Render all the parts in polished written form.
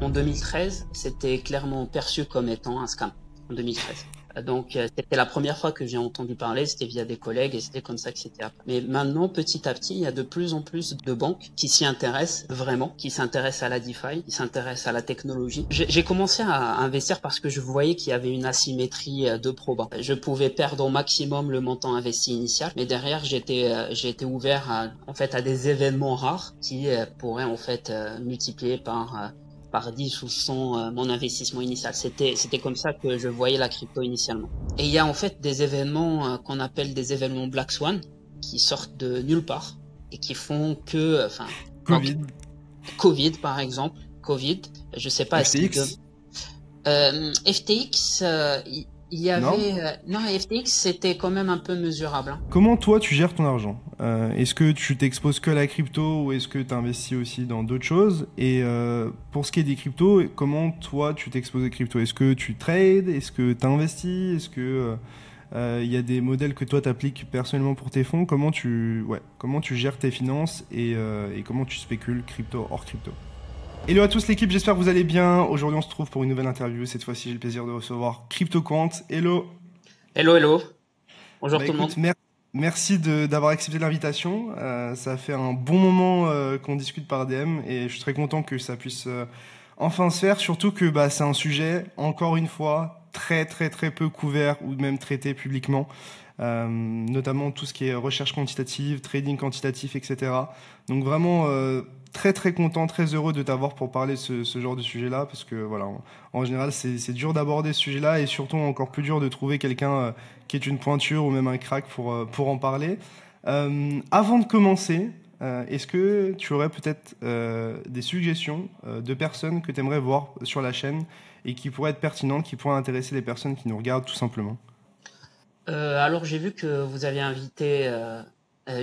En 2013, c'était clairement perçu comme étant un scam. En 2013. Donc, c'était la première fois que j'ai entendu parler, c'était via des collègues et c'était comme ça que c'était appris. Mais maintenant, petit à petit, il y a de plus en plus de banques qui s'y intéressent vraiment, qui s'intéressent à la DeFi, qui s'intéressent à la technologie. J'ai commencé à investir parce que je voyais qu'il y avait une asymétrie de probas. Je pouvais perdre au maximum le montant investi initial, mais derrière, j'étais ouvert en fait, à des événements rares qui pourraient en fait multiplier par 10 ou 100 mon investissement initial. C'était comme ça que je voyais la crypto initialement. Et il y a en fait des événements qu'on appelle des événements Black Swan qui sortent de nulle part et qui font que, enfin, donc, Covid, Covid par exemple, Covid, je sais pas si FTX, FTX, il y non? avait non FTX c'était quand même un peu mesurable. Hein. Comment toi tu gères ton argent? Est-ce que tu t'exposes que à la crypto ou est-ce que tu investis aussi dans d'autres choses? Et pour ce qui est des cryptos, comment toi tu t'exposes aux cryptos? Est-ce que tu trades? Est-ce que tu investis? Est-ce que il y a des modèles que toi t'appliques personnellement pour tes fonds? Comment tu gères tes finances et comment tu spécules crypto hors crypto? Hello à tous l'équipe, j'espère que vous allez bien. Aujourd'hui on se trouve pour une nouvelle interview. Cette fois-ci j'ai le plaisir de recevoir CryptoQuant. Hello. Hello, hello. Bonjour Bah tout le monde. écoute, merci d'avoir accepté l'invitation. Ça fait un bon moment qu'on discute par DM et je suis très content que ça puisse enfin se faire. Surtout que bah, c'est un sujet, encore une fois, très très très peu couvert ou même traité publiquement. Notamment tout ce qui est recherche quantitative, trading quantitatif, etc. Donc vraiment très très content, très heureux de t'avoir pour parler de ce genre de sujet-là parce que voilà, en général c'est dur d'aborder ce sujet-là et surtout encore plus dur de trouver quelqu'un qui est une pointure ou même un crack pour en parler. Avant de commencer, est-ce que tu aurais peut-être des suggestions de personnes que tu aimerais voir sur la chaîne et qui pourraient être pertinentes, qui pourraient intéresser les personnes qui nous regardent tout simplement? Alors j'ai vu que vous avez invité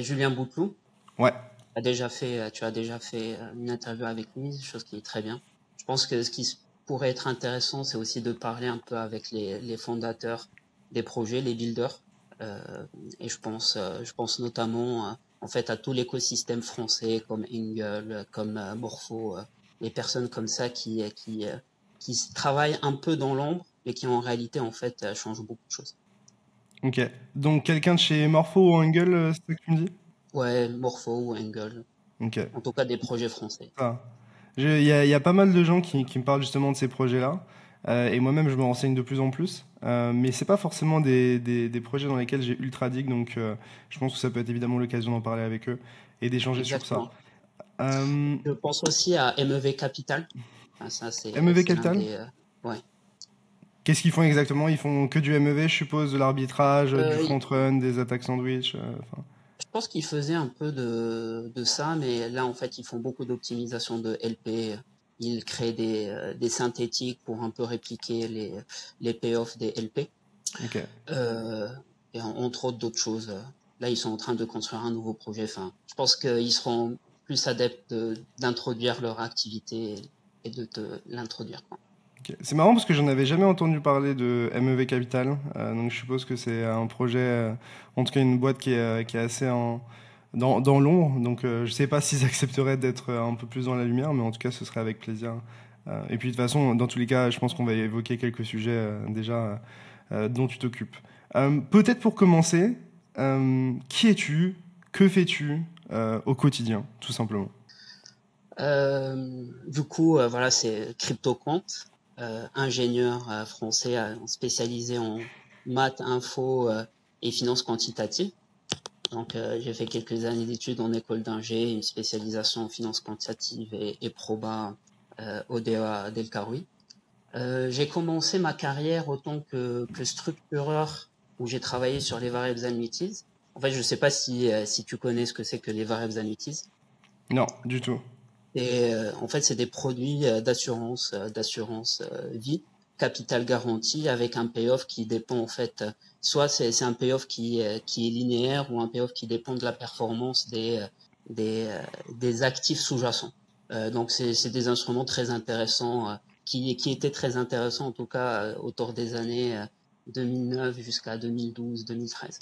Julien Bouteloup. Ouais, Tu as déjà fait une interview avec lui, chose qui est très bien. Je pense que ce qui pourrait être intéressant, c'est aussi de parler un peu avec les fondateurs des projets, les builders. Et je pense notamment en fait à tout l'écosystème français comme Engel, comme Morpho, les personnes comme ça qui travaillent un peu dans l'ombre, mais qui en réalité en fait changent beaucoup de choses. ok. Donc quelqu'un de chez Morpho ou Angle, c'est ça que tu me dis? Ouais, Morpho ou Engel, Ok. en tout cas des projets français. Ça. Il y a pas mal de gens qui me parlent justement de ces projets-là. Et moi-même, je me renseigne de plus en plus. Mais c'est pas forcément des projets dans lesquels j'ai ultra dig. Donc, je pense que ça peut être évidemment l'occasion d'en parler avec eux et d'échanger sur ça. Exactement. Euh, Je pense aussi à MEV Capital. Enfin, ça, MEV c'est l'un Capital? des. Ouais. Qu'est-ce qu'ils font exactement? Ils font que du MEV, je suppose, de l'arbitrage, du Euh, front-run, des attaques sandwich. Enfin. je pense qu'ils faisaient un peu de ça, mais là, en fait, ils font beaucoup d'optimisation de LP. Ils créent des synthétiques pour un peu répliquer les payoffs des LP. Ok. Euh, et entre autres d'autres choses. Là, ils sont en train de construire un nouveau projet. Enfin, je pense qu'ils seront plus adeptes d'introduire leur activité et de te l'introduire. Quoi. Ok. C'est marrant parce que j'en avais jamais entendu parler de MEV Capital. Donc je suppose que c'est un projet, en tout cas une boîte qui est assez dans l'ombre. Donc je sais pas s'ils accepteraient d'être un peu plus dans la lumière, mais en tout cas ce serait avec plaisir. Et puis de toute façon, dans tous les cas, je pense qu'on va évoquer quelques sujets déjà dont tu t'occupes. Peut-être pour commencer, qui es-tu? Que fais-tu au quotidien, tout simplement? Du coup, voilà, c'est CryptoQuant, ingénieur français spécialisé en maths, info et finances quantitatives. Donc, j'ai fait quelques années d'études en école d'ingé, une spécialisation en finances quantitatives et proba au DEA d'El Karoui. J'ai commencé ma carrière autant que structureur où j'ai travaillé sur les variables annuities. En fait, je ne sais pas si tu connais ce que c'est que les variables annuities. Non, du tout. Et en fait, c'est des produits d'assurance vie, capital garanti, avec un payoff qui dépend en fait, soit c'est un payoff qui est linéaire ou un payoff qui dépend de la performance des actifs sous-jacents. Donc c'est des instruments très intéressants qui étaient très intéressants en tout cas autour des années 2009 jusqu'à 2012-2013.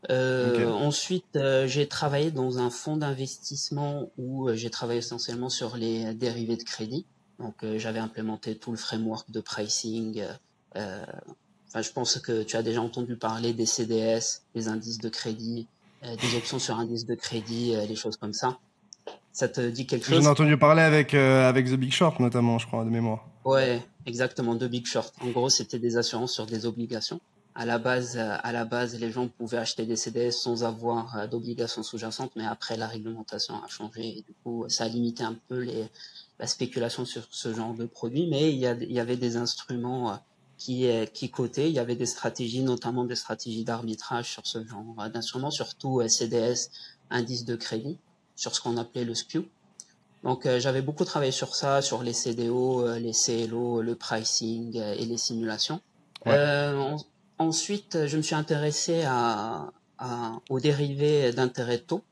Ok. Ensuite, j'ai travaillé dans un fonds d'investissement où j'ai travaillé essentiellement sur les dérivés de crédit. Donc, j'avais implémenté tout le framework de pricing. Enfin, je pense que tu as déjà entendu parler des CDS, des indices de crédit, des options sur indices de crédit, les choses comme ça. Ça te dit quelque J'en ai chose? entendu parler avec The Big Short, notamment, je crois, de mémoire. Ouais, exactement, de Big Short. En gros, c'était des assurances sur des obligations. À la base, les gens pouvaient acheter des CDS sans avoir d'obligations sous-jacentes, mais après, la réglementation a changé et du coup, ça a limité un peu la spéculation sur ce genre de produit. Mais il y avait des instruments qui cotaient, il y avait des stratégies, notamment des stratégies d'arbitrage sur ce genre d'instruments, surtout CDS, indice de crédit, sur ce qu'on appelait le SKU. Donc, j'avais beaucoup travaillé sur ça, sur les CDO, les CLO, le pricing et les simulations. Ouais. Ensuite, je me suis intéressé aux dérivés d'intérêt de taux,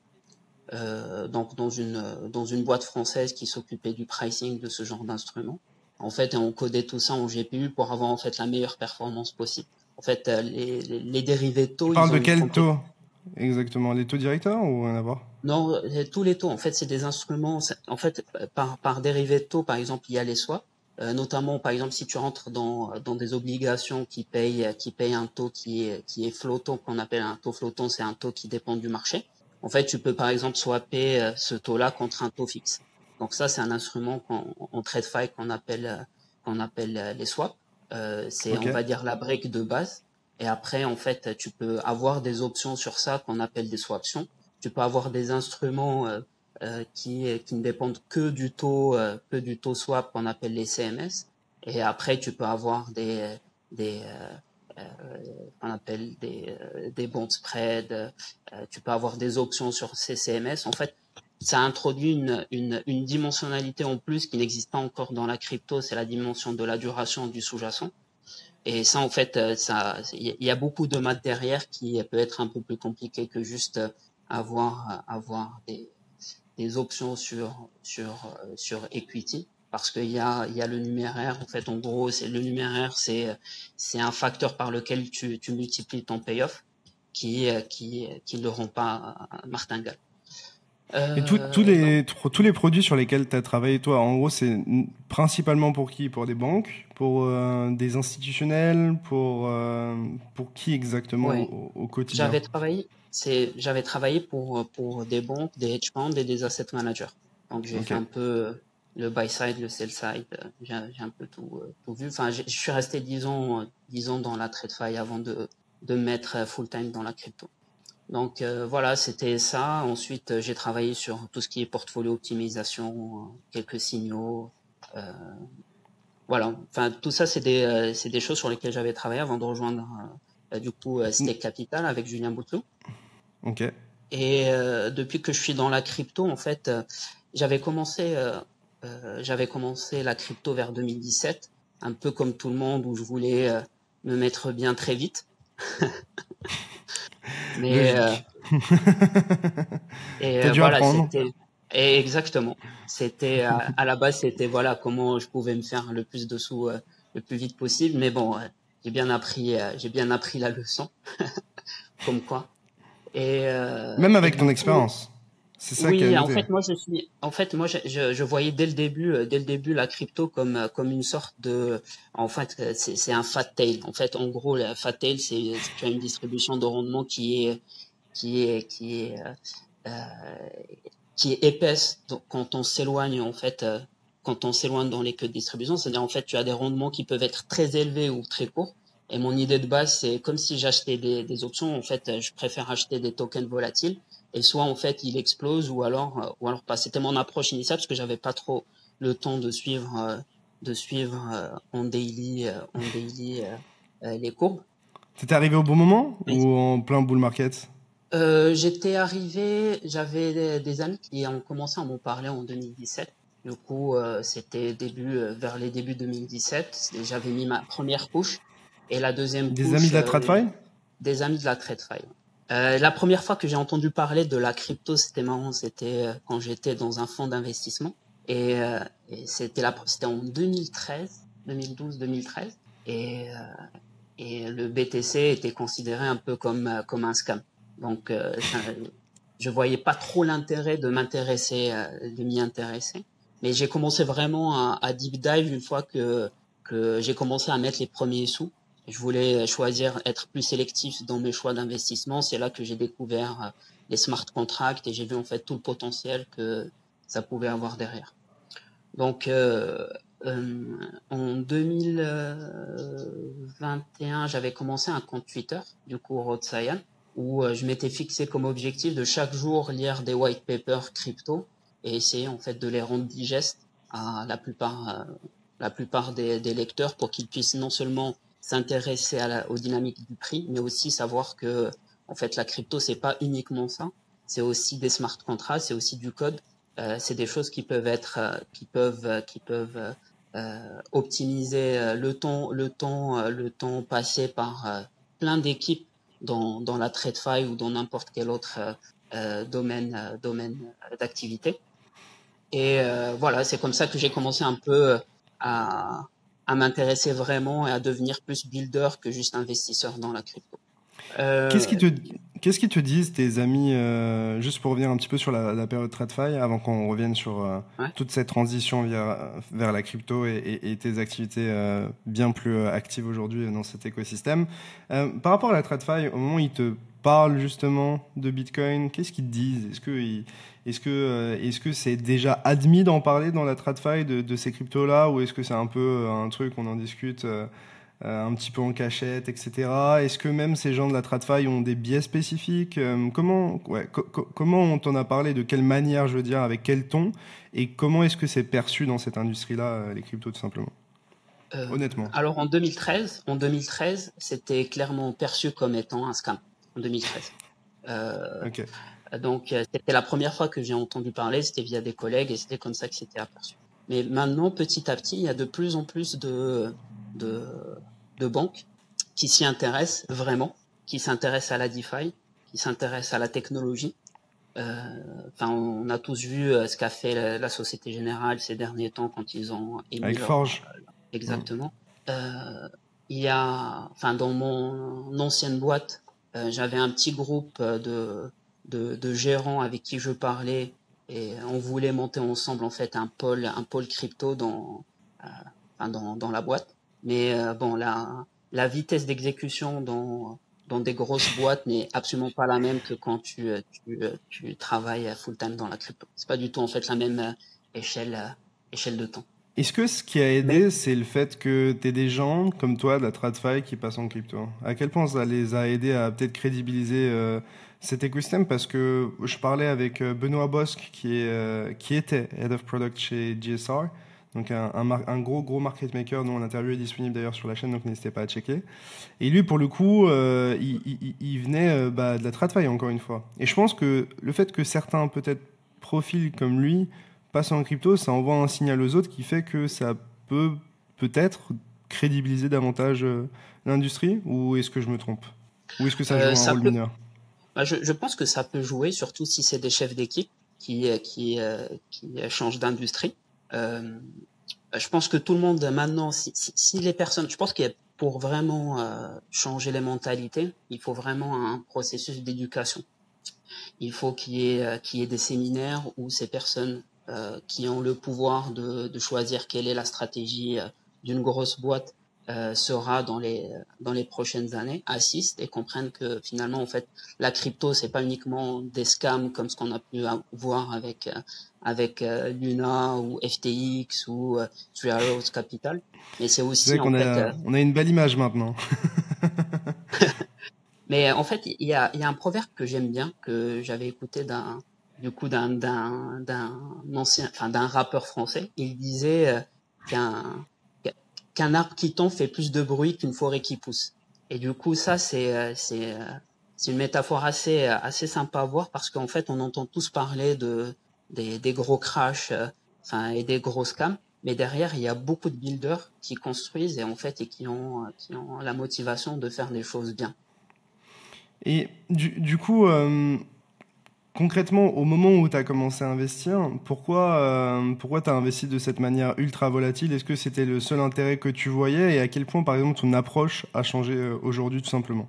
donc dans une boîte française qui s'occupait du pricing de ce genre d'instruments. En fait, on codait tout ça en GPU pour avoir en fait la meilleure performance possible. En fait, les dérivés de Tu taux, parles ils ont de une quel complexité. taux exactement? Les taux directeurs ou rien à voir? Non, tous les taux, en fait, c'est des instruments. En fait, par dérivé de taux, par exemple, il y a les swaps. Notamment, par exemple, si tu rentres dans des obligations qui payent un taux qui est flottant, qu'on appelle un taux flottant, c'est un taux qui dépend du marché. En fait, tu peux, par exemple, swapper ce taux-là contre un taux fixe. Donc ça, c'est un instrument en TradeFi qu'on appelle les swaps. C'est, Ok. on va dire, la brique de base. Et après, en fait, tu peux avoir des options sur ça qu'on appelle des swaptions. Tu peux avoir des instruments qui ne dépendent que du taux swap qu'on appelle les CMS. Et après, tu peux avoir des qu'on appelle des bond spreads. Tu peux avoir des options sur ces CMS. En fait, ça introduit une dimensionnalité en plus qui n'existe pas encore dans la crypto. C'est la dimension de la duration du sous-jacent. Et ça, en fait, il y a beaucoup de maths derrière qui peut être un peu plus compliqué que juste avoir des options sur equity. Parce il y a le numéraire. En fait, en gros, le numéraire, c'est un facteur par lequel tu multiplies ton payoff qui le rend pas martingale. Et Donc, tous les produits sur lesquels tu as travaillé, toi, en gros, c'est principalement pour qui? Pour des banques? Pour des institutionnels? Pour qui exactement ouais, au quotidien? j'avais travaillé pour des banques, des hedge funds et des asset managers. Donc j'ai Ok. fait un peu le buy side, le sell side, j'ai un peu tout vu. Enfin, je suis resté 10 ans dans la TradeFi avant de me mettre full time dans la crypto. Donc voilà, c'était ça. Ensuite, j'ai travaillé sur tout ce qui est portfolio optimisation, quelques signaux. Euh, voilà, enfin tout ça, c'est des choses sur lesquelles j'avais travaillé avant de rejoindre du coup Mm. Stake Capital avec Julien Bouteloup. Ok. Et depuis que je suis dans la crypto, en fait, j'avais commencé la crypto vers 2017, un peu comme tout le monde, où je voulais me mettre bien très vite. Mais Logique. et T'as dû voilà, apprendre. et exactement. C'était à la base, c'était voilà comment je pouvais me faire le plus de sous le plus vite possible. Mais bon, j'ai bien appris la leçon, comme quoi. Même Et avec ton du coup, expérience. C'est ça qui est à oui, en noter. fait, en fait, moi, je voyais dès le début, la crypto comme une sorte de, en fait, c'est un fat tail. En fait, en gros, la fat tail, tu as une distribution de rendement qui est, qui est, euh, euh, qui est épaisse quand on s'éloigne, en fait, quand on s'éloigne dans les queues de distribution. C'est-à-dire, en fait, tu as des rendements qui peuvent être très élevés ou très courts. Et mon idée de base, c'est comme si j'achetais des options. En fait, je préfère acheter des tokens volatiles et soit en fait il explose ou alors pas. C'était mon approche initiale parce que j'avais pas trop le temps de suivre en daily les courbes. T'étais arrivé au bon moment Mais ou en plein bull market? j'avais des amis qui ont commencé à m'en parler en 2017. Du coup, c'était vers les débuts 2017. J'avais mis ma première couche et la deuxième Des amis couche, de la TradFi? des amis de la TradeFi. La première fois que j'ai entendu parler de la crypto, c'était marrant, c'était quand j'étais dans un fonds d'investissement et c'était en 2013, 2012, 2013 et euh, et le BTC était considéré un peu comme un scam. Donc je voyais pas trop l'intérêt de m'y intéresser. Mais j'ai commencé vraiment à deep dive une fois que j'ai commencé à mettre les premiers sous. Je voulais choisir, être plus sélectif dans mes choix d'investissement. C'est là que j'ai découvert les smart contracts et j'ai vu en fait tout le potentiel que ça pouvait avoir derrière. Donc, en 2021, j'avais commencé un compte Twitter, du coup, Road Cyan, où je m'étais fixé comme objectif de chaque jour lire des white papers crypto et essayer en fait de les rendre digestes à la plupart des lecteurs pour qu'ils puissent non seulement s'intéresser aux dynamiques du prix, mais aussi savoir que en fait la crypto c'est pas uniquement ça, c'est aussi des smart contracts, c'est aussi du code, c'est des choses qui peuvent être, qui peuvent optimiser le temps passé par plein d'équipes dans la TradFi ou dans n'importe quel autre domaine d'activité. Et voilà, c'est comme ça que j'ai commencé un peu à, à m'intéresser vraiment et à devenir plus builder que juste investisseur dans la crypto. Qu'est-ce Euh, qui te, qu'est-ce qui te disent tes amis, juste pour revenir un petit peu sur la période TradFi, avant qu'on revienne sur ouais. toute cette transition vers la crypto et tes activités bien plus actives aujourd'hui dans cet écosystème. Par rapport à la TradFi, au moment où ils te parlent justement de Bitcoin, qu'est-ce qu'ils te disent? Est-ce que c'est déjà admis d'en parler dans la TradFi de ces cryptos-là, ou est-ce que c'est un peu un truc, on en discute un petit peu en cachette, etc. Est-ce que même ces gens de la TradFi ont des biais spécifiques? Comment on t'en a parlé? De quelle manière, je veux dire, avec quel ton? Et comment est-ce que c'est perçu dans cette industrie-là, les cryptos, tout simplement? Honnêtement. Alors en 2013, c'était clairement perçu comme étant un scam. En 2013. Euh, Ok. donc c'était la première fois que j'ai entendu parler, c'était via des collègues et c'était comme ça que c'était aperçu. Mais maintenant, petit à petit, il y a de plus en plus de, de banques qui s'y intéressent vraiment, qui s'intéressent à la DeFi, qui s'intéressent à la technologie. Enfin, on a tous vu ce qu'a fait la Société Générale ces derniers temps quand ils ont émis Avec leur Forge. Mm. exactement. Il y a, enfin, dans mon ancienne boîte, j'avais un petit groupe de gérants avec qui je parlais et on voulait monter ensemble en fait un pôle crypto dans la boîte. Mais bon, la vitesse d'exécution dans des grosses boîtes n'est absolument pas la même que quand tu travailles full time dans la crypto. C'est pas du tout en fait la même échelle de temps. Est-ce que ce qui a Mais aidé, c'est le fait que tu aies des gens comme toi de la TradFi qui passent en crypto? À quel point ça les a aidés à peut-être crédibiliser cet écosystème? Parce que je parlais avec Benoît Bosque, qui était Head of Product chez GSR, donc un gros market maker dont l'interview est disponible d'ailleurs sur la chaîne, donc n'hésitez pas à checker. Et lui, pour le coup, il venait de la TradFi, encore une fois. Et je pense que le fait que certains, peut-être, profils comme lui passent en crypto, ça envoie un signal aux autres qui fait que ça peut peut-être crédibiliser davantage l'industrie, ou est-ce que je me trompe? Ou est-ce que ça joue un ça rôle peut, mineur? bah, je pense que ça peut jouer, surtout si c'est des chefs d'équipe qui changent d'industrie. Euh, je pense que tout le monde maintenant, si les personnes, je pense qu'il y a pour vraiment changer les mentalités, il faut vraiment un processus d'éducation. Il faut qu'il y ait des séminaires où ces personnes qui ont le pouvoir de choisir quelle est la stratégie d'une grosse boîte sera dans les prochaines années, assistent et comprennent que finalement en fait la crypto c'est pas uniquement des scams comme ce qu'on a pu voir avec Luna ou FTX ou Three Arrows Capital, mais c'est C'est vrai aussi en qu'on fait on a une belle image maintenant. mais en fait, il y a un proverbe que j'aime bien, que j'avais écouté d'un ancien, enfin, d'un rappeur français. Il disait qu'un, qu'un arbre qui tombe fait plus de bruit qu'une forêt qui pousse. Et du coup, ça, c'est une métaphore assez sympa à voir parce qu'en fait, on entend tous parler des gros crashs, enfin, et des gros scams. Mais derrière, il y a beaucoup de builders qui construisent et en fait, et qui ont la motivation de faire les choses bien. Et du coup, concrètement, au moment où tu as commencé à investir, pourquoi tu as investi de cette manière ultra volatile? Est-ce que c'était le seul intérêt que tu voyais, et à quel point, par exemple, ton approche a changé aujourd'hui, tout simplement?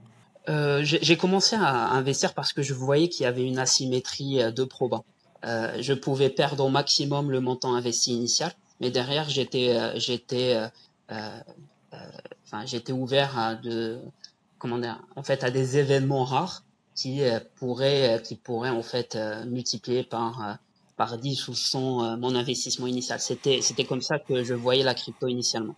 J'ai commencé à investir parce que je voyais qu'il y avait une asymétrie de probas. je pouvais perdre au maximum le montant investi initial, mais derrière j'étais ouvert à comment dire, en fait, à des événements rares qui pourraient en fait multiplier par 10 ou 100 mon investissement initial. C'était comme ça que je voyais la crypto initialement.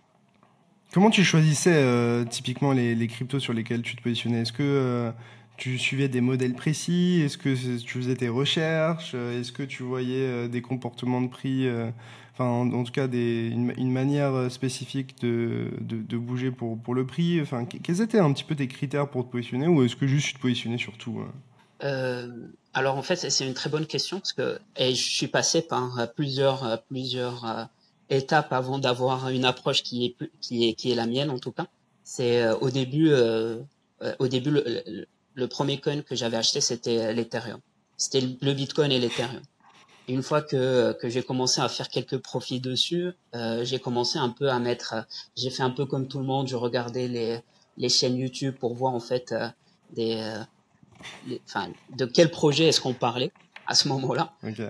Comment tu choisissais typiquement les cryptos sur lesquels tu te positionnais? Est-ce que tu suivais des modèles précis? Est-ce que tu faisais tes recherches? Est-ce que tu voyais des comportements de prix, enfin en tout cas une manière spécifique de bouger pour le prix? Enfin, quels étaient un petit peu tes critères pour te positionner ou est-ce que juste tu te positionnais sur tout? Alors en fait, c'est une très bonne question parce que je suis passé par plusieurs étapes avant d'avoir une approche qui est la mienne en tout cas. C'est au début le premier coin que j'avais acheté c'était l'Ethereum. C'était le Bitcoin et l'Ethereum. Et une fois que j'ai commencé à faire quelques profits dessus, j'ai commencé un peu à j'ai fait un peu comme tout le monde, je regardais les chaînes YouTube pour voir en fait des de quel projet est-ce qu'on parlait à ce moment-là, Ok.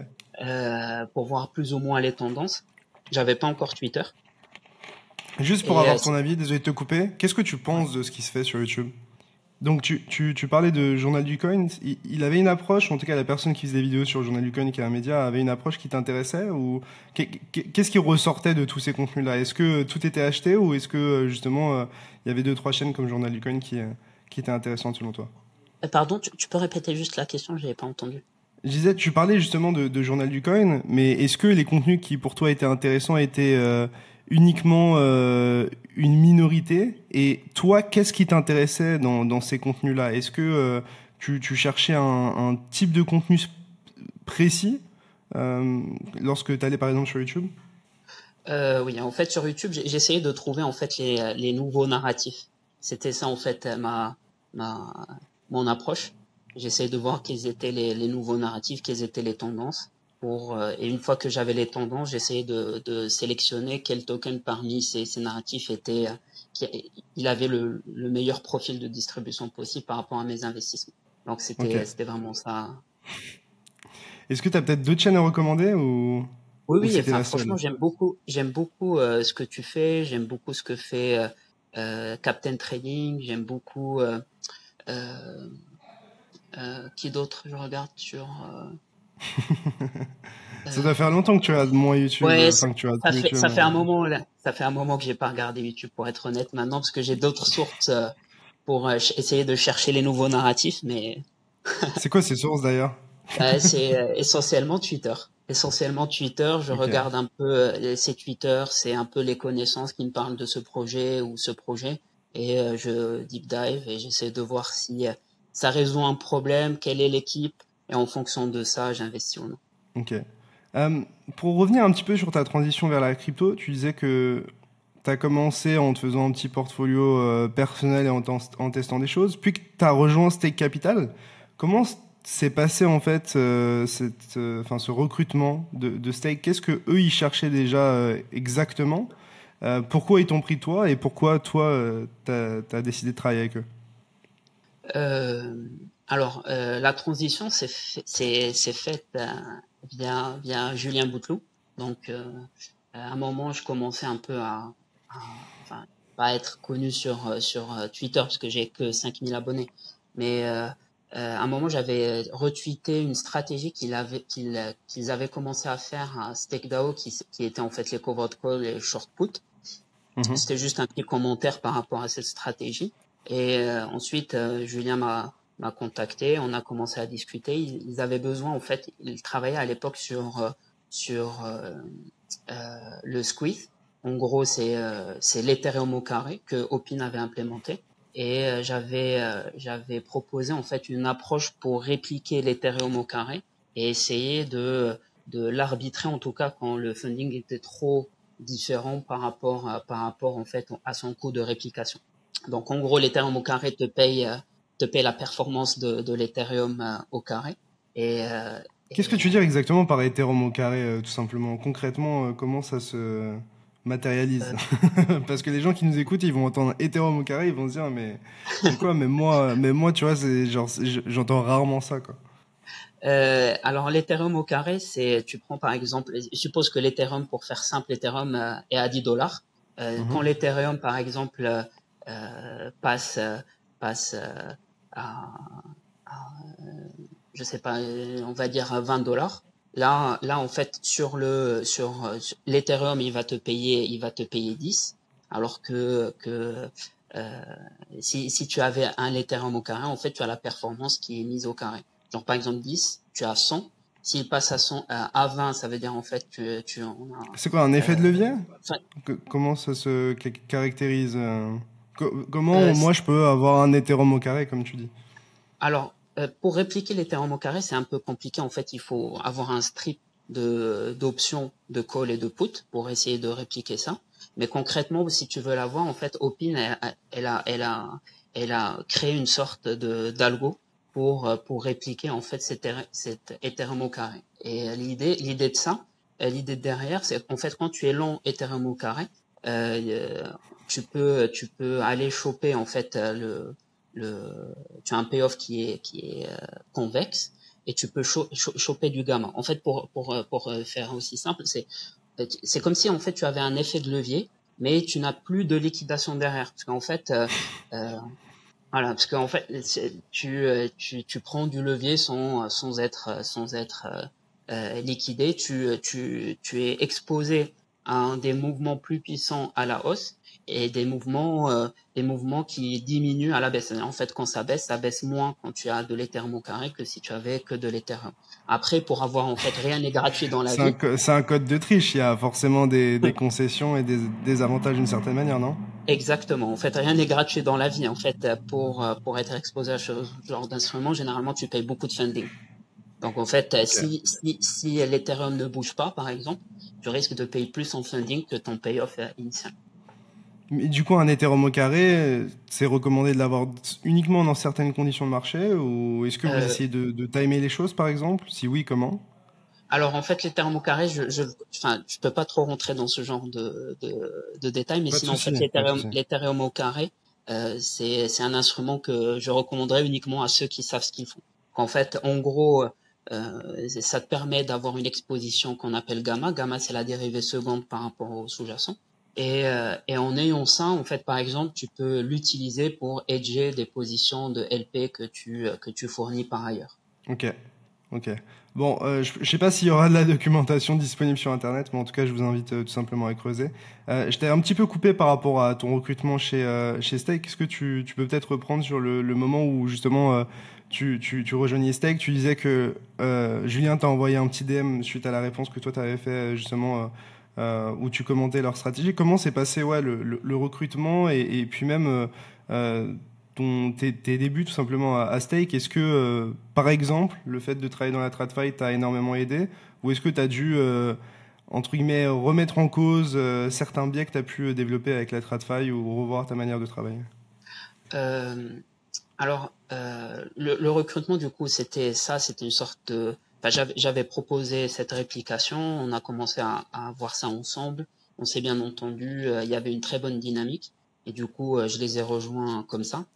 pour voir plus ou moins les tendances. J'avais pas encore Twitter. Juste pour Et avoir ton avis, désolé de te couper, qu'est-ce que tu ouais. penses de ce qui se fait sur YouTube? Donc tu parlais de Journal du Coin, il avait une approche, en tout cas la personne qui faisait des vidéos sur Journal du Coin, qui est un média, avait une approche qui t'intéressait ou qu'est-ce qui ressortait de tous ces contenus-là? Est-ce que tout était acheté ou est-ce que justement il y avait deux, trois chaînes comme Journal du Coin qui étaient intéressantes selon toi? Pardon, tu peux répéter juste la question, je n'avais pas entendu. Je disais, tu parlais justement de Journal du Coin, mais est-ce que les contenus qui pour toi étaient intéressants étaient uniquement une minorité? Et toi, qu'est-ce qui t'intéressait dans ces contenus-là? Est-ce que tu cherchais un type de contenu précis lorsque tu allais par exemple sur YouTube? Oui, en fait sur YouTube, j'essayais de trouver en fait les nouveaux narratifs. C'était ça en fait ma mon approche. J'essayais de voir quels étaient les nouveaux narratifs, quelles étaient les tendances. Et une fois que j'avais les tendances, j'essayais de sélectionner quel token parmi ces narratifs il avait le meilleur profil de distribution possible par rapport à mes investissements. Donc Ok. c'était vraiment ça. Est-ce que tu as peut-être d'autres chaînes à recommander Oui, ou oui, c'était enfin, la franchement, seule? j'aime beaucoup ce que tu fais, j'aime beaucoup ce que fait Captain Trading, j'aime beaucoup euh, qui d'autre je regarde sur Ça doit euh, faire longtemps que tu as moins YouTube, ouais, enfin que tu as ça fait YouTube. ça fait un moment là, ça fait un moment que j'ai pas regardé YouTube pour être honnête maintenant parce que j'ai d'autres sources pour essayer de chercher les nouveaux narratifs, mais C'est quoi ces sources d'ailleurs? c'est essentiellement Twitter. Essentiellement Twitter, je Ok. regarde un peu ces Twitter, c'est un peu les connaissances qui me parlent de ce projet ou ce projet, et je deep dive et j'essaie de voir si ça résout un problème, quelle est l'équipe, et en fonction de ça, j'investis ou non. Ok. Euh, pour revenir un petit peu sur ta transition vers la crypto, tu disais que tu as commencé en te faisant un petit portfolio personnel et en testant des choses, puis que tu as rejoint Stake Capital. Comment s'est passé en fait enfin, ce recrutement de Stake? Qu'est-ce que eux ils cherchaient déjà exactement? Pourquoi ils t'ont pris toi et pourquoi toi t'as décidé de travailler avec eux? Euh, la transition c'est faite via Julien Bouteloup. Donc, à un moment, je commençais un peu enfin, pas être connu sur Twitter parce que j'ai que 5000 abonnés. Mais à un moment, j'avais retweeté une stratégie qu'ils avaient commencé à faire à StakeDAO, qui était en fait les covered call et short put. Mhm. C'était juste un petit commentaire par rapport à cette stratégie. Et ensuite, Julien m'a contacté, on a commencé à discuter. Ils avaient besoin, en fait, ils travaillaient à l'époque sur le squeeze. En gros, c'est l'Ethereum au carré que Opin avait implémenté. Et j'avais proposé en fait une approche pour répliquer l'Ethereum au carré et essayer de l'arbitrer en tout cas quand le funding était trop différent par rapport en fait à son coût de réplication. Donc en gros, l'Ethereum au carré te paye la performance de l'Ethereum au carré. Et, euh, Qu'est-ce que et tu veux dire exactement par Ethereum au carré, tout simplement? Concrètement, comment ça se matérialise? euh, Parce que les gens qui nous écoutent, ils vont entendre Ethereum au carré, ils vont se dire, mais quoi? Mais moi, tu vois, c'est genre, j'entends rarement ça, quoi. Alors l'Ethereum au carré, c'est, tu prends par exemple, je suppose que l'Ethereum, pour faire simple, l'Ethereum est à 10 dollars. Quand l'Ethereum, par exemple, passe, passe à, à, je sais pas, on va dire à 20 dollars. Là, en fait, sur l'Ethereum, il va te payer 10, alors que euh, si tu avais un Ethereum au carré, en fait, tu as la performance qui est mise au carré. Genre, par exemple, 10, tu as 100. S'il passe à 20, ça veut dire, en fait, on a, C'est quoi, un effet de levier? enfin, Comment ça se caractérise comment euh, moi je peux avoir un Ethereum au carré, comme tu dis? alors, pour répliquer l'Ethereum au carré, c'est un peu compliqué. En fait, il faut avoir un strip d'options de call et de put pour essayer de répliquer ça. Mais concrètement, si tu veux l'avoir, en fait, Opin, elle a créé une sorte d'algo pour répliquer en fait cet Ethereum au carré. Et l'idée de ça, l'idée de derrière, c'est qu'en fait, quand tu es long Ethereum au carré, euh, tu peux aller choper en fait tu as un payoff qui est convexe et tu peux choper du gamma. En fait, pour faire aussi simple, c'est comme si en fait tu avais un effet de levier, mais tu n'as plus de liquidation derrière, parce qu'en fait, euh, voilà, parce qu'en fait, tu prends du levier sans être liquidé, tu es exposé à des mouvements plus puissants à la hausse et des mouvements qui diminuent à la baisse. En fait, quand ça baisse moins quand tu as de l'Ethereum au carré que si tu avais que de l'Ethereum. Après, pour avoir en fait rien n'est gratuit dans la vie. C'est un code de triche, il y a forcément des concessions et des avantages d'une certaine manière, non? Exactement. En fait, rien n'est gratuit dans la vie. En fait, pour être exposé à ce genre d'instrument, généralement, tu payes beaucoup de funding. Donc, en fait, Ok. si l'Ethereum ne bouge pas, par exemple, tu risques de payer plus en funding que ton payoff initial. Mais du coup, un Ethereum au carré, c'est recommandé de l'avoir uniquement dans certaines conditions de marché ou est-ce que vous Euh, essayez de timer les choses, par exemple? Si oui, comment? alors, en fait, l'Ethereum au carré, enfin, je peux pas trop rentrer dans ce genre de détails, mais Pas de sinon, en fait, souci, pas de souci. l'Ethereum au carré, c'est un instrument que je recommanderais uniquement à ceux qui savent ce qu'ils font. En fait, en gros, ça te permet d'avoir une exposition qu'on appelle gamma. Gamma, c'est la dérivée seconde par rapport au sous-jacent. Et en ayant ça, en fait, par exemple, tu peux l'utiliser pour hedger des positions de LP que tu fournis par ailleurs. Ok, ok. Bon, je sais pas s'il y aura de la documentation disponible sur Internet, mais en tout cas, je vous invite tout simplement à creuser. Je t'ai un petit peu coupé par rapport à ton recrutement chez Stake. Est-ce que tu peux peut-être reprendre sur le moment où justement tu rejoignais Stake? Tu disais que Julien t'a envoyé un petit DM suite à la réponse que toi t'avais fait justement où tu commentais leur stratégie. Comment s'est passé ouais, le recrutement et puis même euh, tes débuts tout simplement à Stake, est-ce que, par exemple, le fait de travailler dans la TradFi t'a énormément aidé ou est-ce que tu as dû, entre guillemets, remettre en cause certains biais que tu as pu développer avec la TradFi ou revoir ta manière de travailler? Euh, Alors, le recrutement, du coup, c'était une sorte de. Enfin, j'avais proposé cette réplication, on a commencé à voir ça ensemble, on s'est bien entendu, il y avait une très bonne dynamique, et du coup, je les ai rejoints comme ça,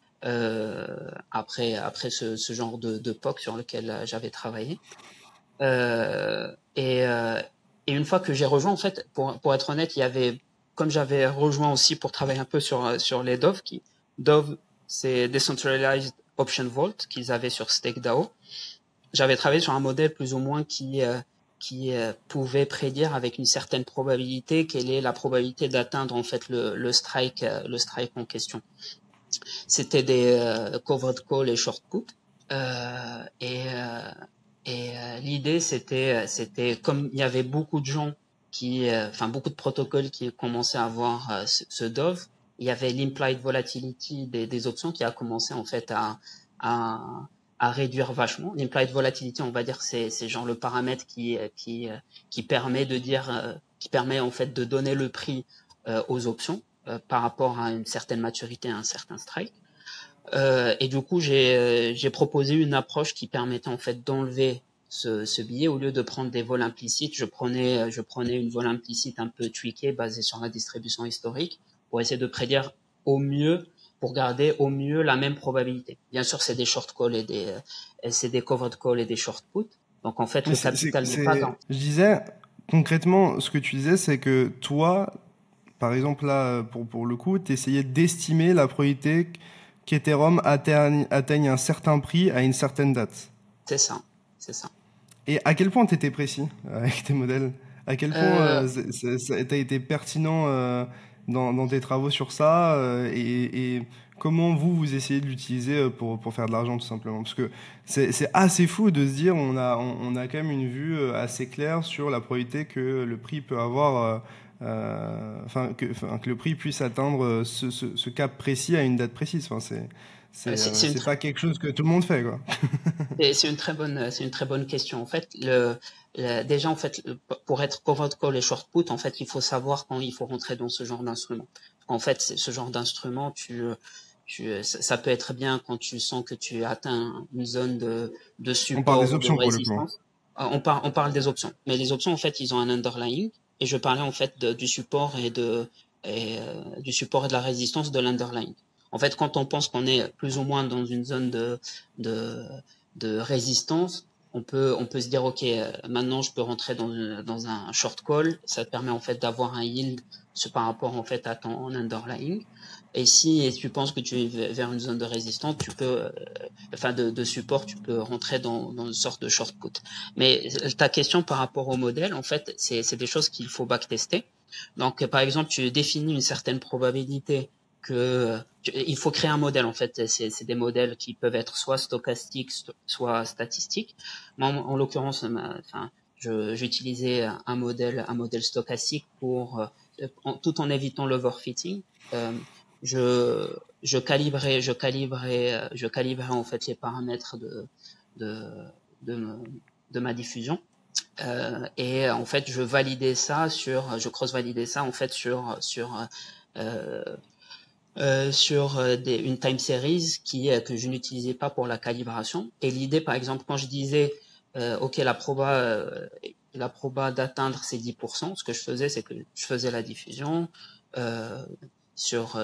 après ce genre de POC sur lequel j'avais travaillé. Euh, et, euh, et une fois que j'ai rejoint, en fait, pour être honnête, il y avait, comme j'avais rejoint aussi pour travailler un peu sur les Dove, Dove, c'est Decentralized Option Vault qu'ils avaient sur StakeDAO. J'avais travaillé sur un modèle plus ou moins qui pouvait prédire avec une certaine probabilité quelle est la probabilité d'atteindre en fait le strike en question. C'était des covered call et short put. Euh, et euh, L'idée, c'était comme il y avait beaucoup de gens enfin beaucoup de protocoles qui commençaient à avoir ce Dove, il y avait l'implied volatility des options qui a commencé en fait à, à réduire vachement. L'implied volatility, on va dire, c'est genre le paramètre qui permet de dire, qui permet en fait de donner le prix aux options par rapport à une certaine maturité, à un certain strike. Et du coup, j'ai proposé une approche qui permettait en fait d'enlever ce billet au lieu de prendre des vols implicites. Je prenais une vol implicite un peu tweakée basée sur la distribution historique pour essayer de prédire au mieux pour garder au mieux la même probabilité. Bien sûr, c'est des short calls c'est des covered calls et des short puts. Donc en fait, Mais le capital n'est pas grand. je disais, concrètement, ce que tu disais, c'est que toi, par exemple, là, pour le coup, tu essayais d'estimer la probabilité qu'Ethereum atteigne un certain prix à une certaine date. C'est ça, c'est ça. Et à quel point tu étais précis avec tes modèles? À quel point Euh, ça a été pertinent dans tes travaux sur ça et comment vous essayez de l'utiliser pour faire de l'argent tout simplement? Parce que c'est assez fou de se dire on a quand même une vue assez claire sur la probabilité que le prix peut avoir, enfin, que le prix puisse atteindre ce cap précis à une date précise. Enfin, c'est une c'est pas quelque chose que tout le monde fait, quoi. c'est une très bonne question. En fait, déjà, en fait, pour être covered call et short put, en fait, il faut savoir quand il faut rentrer dans ce genre d'instrument. En fait, ce genre d'instrument, ça peut être bien quand tu sens que tu atteins une zone de On parle support des ou de options pour le coup, hein. résistance. On parle des options. Mais les options, en fait, ils ont un underlying. Et je parlais, en fait, du support du support et de la résistance de l'underlying. En fait, quand on pense qu'on est plus ou moins dans une zone de, de résistance, on peut se dire, OK, maintenant je peux rentrer dans un short call. Ça te permet en fait d'avoir un yield par rapport en fait à ton underlying. Et si tu penses que tu es vers une zone de résistance, tu peux, enfin de support, tu peux rentrer dans une sorte de short put. Mais ta question par rapport au modèle, en fait, c'est des choses qu'il faut backtester. Donc, par exemple, tu définis une certaine probabilité il faut créer un modèle en fait. C'est des modèles qui peuvent être soit stochastiques, soit statistiques. Moi, en l'occurrence, enfin, j'utilisais un modèle stochastique tout en évitant l'overfitting. Euh, je calibrais en fait les paramètres de, de, de ma diffusion. Et en fait, je cross-validais ça en fait euh, une time series que je n'utilisais pas pour la calibration. Et l'idée, par exemple, quand je disais, OK, la proba d'atteindre ces 10%, ce que je faisais, c'est que je faisais la diffusion euh, sur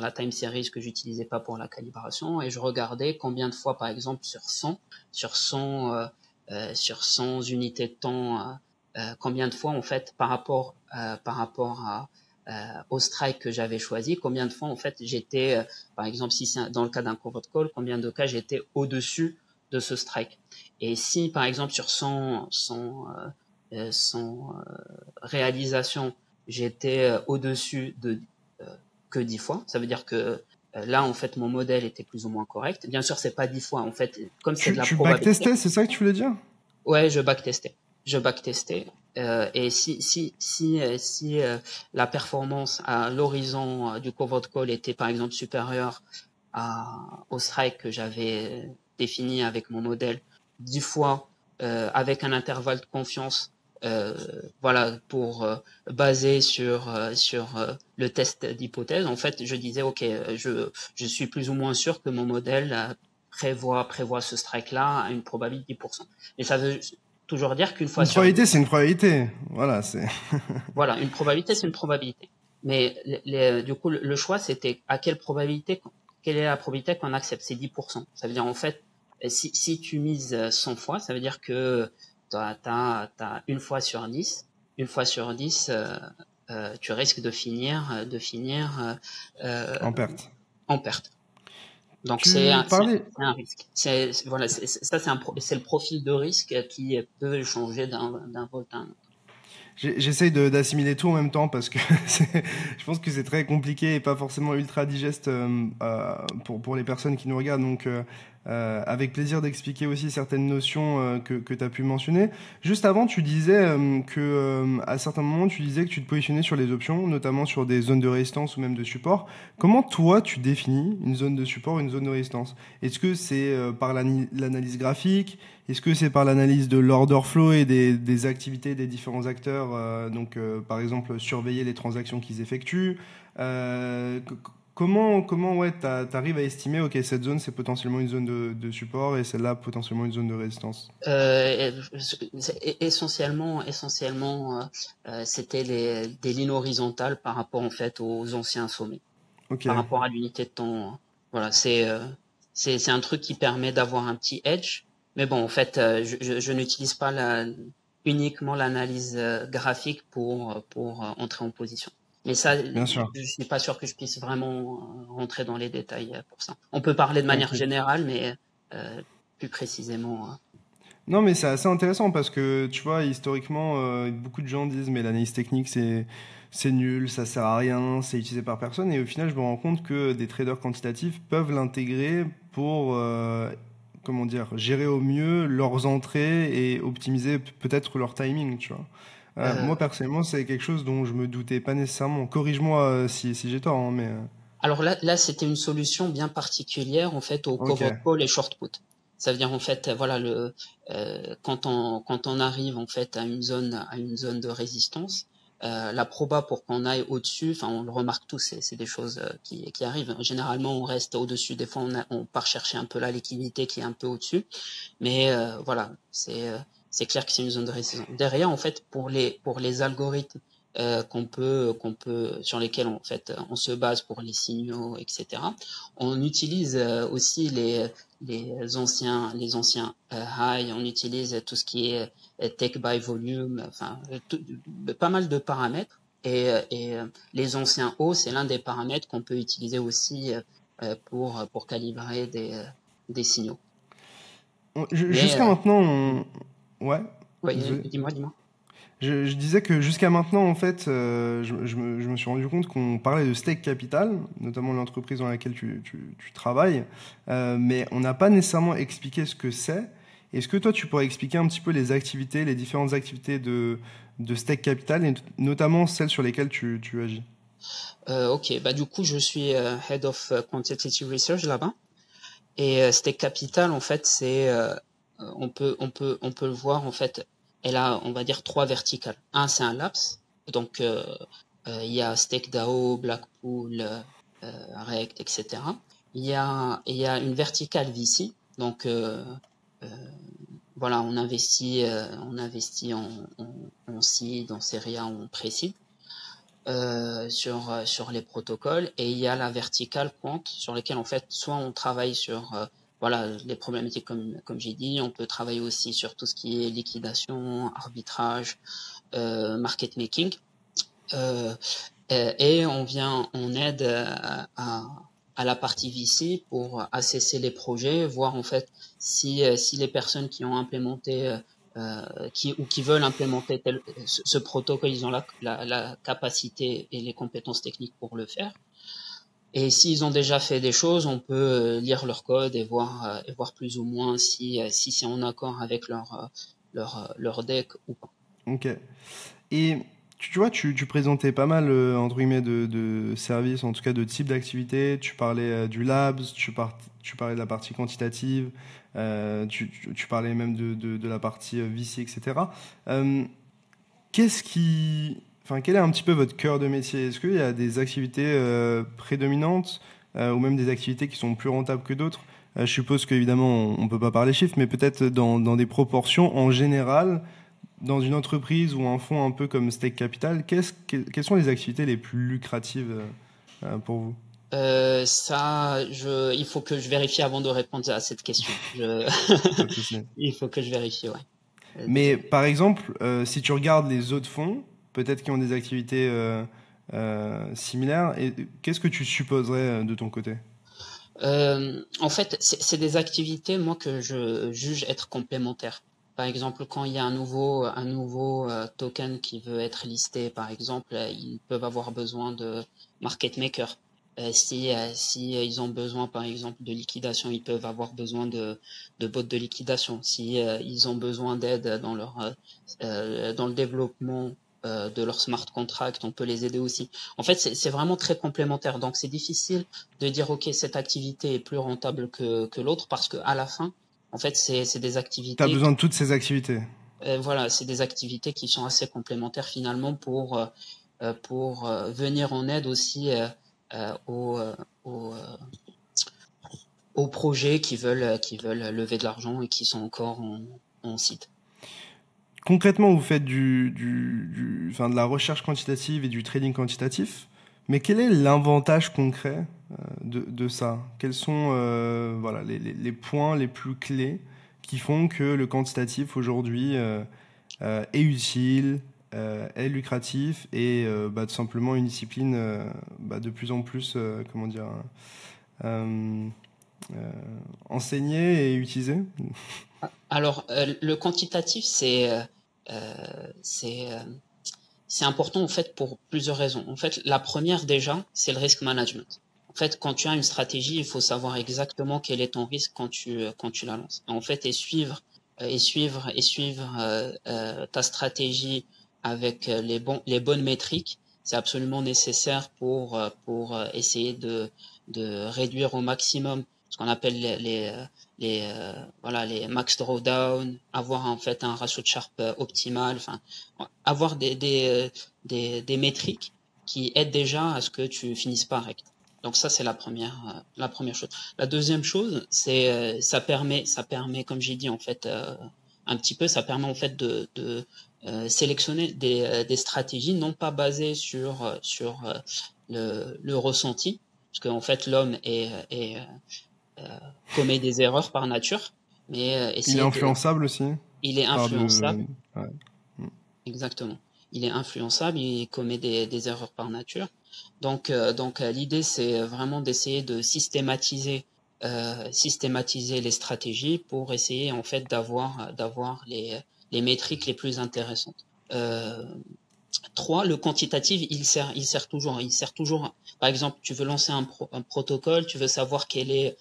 la time series que j'utilisais pas pour la calibration et je regardais combien de fois, par exemple, sur 100 unités de temps, combien de fois, en fait, par rapport au strike que j'avais choisi, combien de fois en fait j'étais, par exemple si c'est dans le cas d'un covered call, combien de cas j'étais au-dessus de ce strike. Et si par exemple sur 100 réalisations, j'étais au-dessus que 10 fois, ça veut dire que là en fait mon modèle était plus ou moins correct. Bien sûr c'est pas 10 fois, en fait comme c'est de la Tu probabilité. backtestais, c'est ça que tu voulais dire? Ouais, je backtestais. Et si la performance à l'horizon du covered call était par exemple supérieure au strike que j'avais défini avec mon modèle 10 fois avec un intervalle de confiance, voilà, pour baser sur le test d'hypothèse. En fait, je disais ok, je suis plus ou moins sûr que mon modèle prévoit ce strike-là à une probabilité de 10%. Mais ça veut toujours dire qu'une fois Une sur probabilité, 10, c'est une probabilité. Voilà, c'est. voilà, une probabilité, c'est une probabilité. Mais du coup, le choix, c'était quelle est la probabilité qu'on accepte? C'est 10%. Ça veut dire, en fait, si tu mises 100 fois, ça veut dire que t'as une fois sur 10, tu risques En euh, perte. en perte. Donc Tu parlais. c'est un risque. Voilà, ça c'est le profil de risque qui peut changer d'un vote à un autre. J'essaye d'assimiler tout en même temps parce que je pense que c'est très compliqué et pas forcément ultra digeste pour les personnes qui nous regardent. Donc, avec plaisir d'expliquer aussi certaines notions que tu as pu mentionner. Juste avant, tu disais à certains moments, tu disais que tu te positionnais sur les options, notamment sur des zones de résistance ou même de support. Comment toi, tu définis une zone de support, une zone de résistance? Est-ce que c'est par l'analyse graphique? Est-ce que c'est par l'analyse de l'order flow et des activités des différents acteurs, par exemple surveiller les transactions qu'ils effectuent? Comment ouais, t'arrives à estimer, ok, cette zone c'est potentiellement une zone de support et celle-là potentiellement une zone de résistance? Essentiellement, c'était des lignes horizontales par rapport en fait aux anciens sommets. Ok. par rapport à l'unité de temps. Voilà, c'est un truc qui permet d'avoir un petit edge. Mais bon, en fait, je n'utilise pas uniquement l'analyse graphique pour entrer en position. Mais ça, Bien sûr. je suis pas sûr que je puisse vraiment rentrer dans les détails pour ça. On peut parler de manière Ok. générale, mais plus précisément. Non, mais c'est assez intéressant parce que tu vois, historiquement, beaucoup de gens disent mais l'analyse technique c'est nul, ça sert à rien, c'est utilisé par personne. Et au final, je me rends compte que des traders quantitatifs peuvent l'intégrer pour comment dire, gérer au mieux leurs entrées et optimiser peut-être leur timing, tu vois. Euh, Moi personnellement, c'est quelque chose dont je me doutais pas nécessairement. Corrige-moi si j'ai tort, hein, mais Alors là, c'était une solution bien particulière en fait au ok, covered call et short put. Ça veut dire en fait, voilà, quand on arrive en fait à une zone de résistance, la proba pour qu'on aille au-dessus, enfin on le remarque tous, c'est des choses qui arrivent. Généralement, on reste au-dessus. Des fois, on part chercher un peu la liquidité qui est un peu au-dessus. Mais voilà, c'est clair que c'est une zone de résistance. Derrière, en fait, pour les algorithmes qu'on peut sur lesquels en fait on se base pour les signaux, etc. On utilise aussi les anciens high. On utilise tout ce qui est take by volume, enfin pas mal de paramètres. Et les anciens hauts, c'est l'un des paramètres qu'on peut utiliser aussi pour calibrer des signaux. Mais jusqu'à maintenant, ouais, ouais, désolé. dis-moi. Je disais que jusqu'à maintenant, en fait, je me suis rendu compte qu'on parlait de Stake Capital, notamment l'entreprise dans laquelle tu travailles, mais on n'a pas nécessairement expliqué ce que c'est. Est-ce que toi, tu pourrais expliquer un petit peu les activités, les différentes activités de Stake Capital, et notamment celles sur lesquelles tu agis? Ok, bah du coup je suis Head of Quantitative Research là-bas. Et Stake Capital, en fait, on peut le voir, en fait, elle a, on va dire, trois verticales. Un, c'est un laps. Donc, il y a StakeDAO, Blackpool, Rect, etc. Il y a une verticale VC. Donc, euh, voilà, on investit en seed, en série A, en pré-seed sur les protocoles, et il y a la verticale quant sur lesquelles en fait soit on travaille sur voilà les problématiques comme j'ai dit, on peut travailler aussi sur tout ce qui est liquidation, arbitrage, market making, euh, et on aide à la partie VC pour assesser les projets, voir en fait si les personnes qui ont implémenté qui veulent implémenter ce protocole, ils ont la capacité et les compétences techniques pour le faire. Et s'ils ont déjà fait des choses, on peut lire leur code et voir plus ou moins si c'est en accord avec leur deck ou pas. Ok. Et tu vois, tu présentais pas mal, entre guillemets, de services, en tout cas de types d'activités. Tu parlais du labs, tu parlais de la partie quantitative, tu parlais même de la partie VC, etc. Euh, enfin, quel est un petit peu votre cœur de métier? Est-ce qu'il y a des activités prédominantes ou même des activités qui sont plus rentables que d'autres? Je suppose qu'évidemment, on ne peut pas parler chiffres, mais peut-être dans des proportions en général, dans une entreprise ou un fonds un peu comme Stake Capital, quelles sont les activités les plus lucratives pour vous? Il faut que je vérifie avant de répondre à cette question. Pas de souci. Il faut que je vérifie, ouais. Mais Désolé. par exemple, si tu regardes les autres fonds, peut-être qu'ils ont des activités similaires, et qu'est-ce que tu supposerais de ton côté? En fait, c'est des activités, moi, que je juge être complémentaires. Par exemple, quand il y a un nouveau token qui veut être listé, par exemple, ils peuvent avoir besoin de market maker. Si ils ont besoin, par exemple, de liquidation, ils peuvent avoir besoin de bots de liquidation. Si ils ont besoin d'aide dans le développement de leur smart contract, on peut les aider aussi. En fait, c'est vraiment très complémentaire. Donc, c'est difficile de dire ok, cette activité est plus rentable que l'autre, parce que à la fin en fait c'est des Tu as activités besoin de toutes ces activités. voilà, c'est des activités qui sont assez complémentaires finalement pour venir en aide aussi aux, aux projets qui veulent lever de l'argent et qui sont encore en site. Concrètement, vous faites enfin, de la recherche quantitative et du trading quantitatif. Mais quel est l'avantage concret de ça? Quels sont voilà, les points les plus clés qui font que le quantitatif aujourd'hui est utile, est lucratif et tout simplement une discipline de plus en plus, comment dire, euh, euh, enseignée et utilisée? Alors, le quantitatif, euh, c'est euh, c'est important en fait pour plusieurs raisons. En fait, la première déjà, c'est le risk management. En fait, quand tu as une stratégie, il faut savoir exactement quel est ton risque quand tu la lances. En fait, et suivre ta stratégie avec les bonnes métriques, c'est absolument nécessaire pour essayer de réduire au maximum ce qu'on appelle voilà les max drawdown, avoir en fait un ratio de Sharpe optimal, enfin avoir des métriques qui aident déjà à ce que tu finisses pas rect. Donc ça c'est la première chose. La deuxième chose, c'est ça permet comme j'ai dit en fait un petit peu, ça permet en fait de sélectionner des stratégies non pas basées sur le ressenti, parce qu'en fait l'homme commet des erreurs par nature, mais Il est essayer de, influençable aussi il est par de... influençable. Ouais. Exactement. Il est influençable, il commet des erreurs par nature. Donc l'idée, c'est vraiment d'essayer de systématiser les stratégies pour essayer en fait d'avoir les métriques les plus intéressantes. Euh, 3, le quantitatif, il sert toujours. Par exemple, tu veux lancer un protocole, tu veux savoir quel est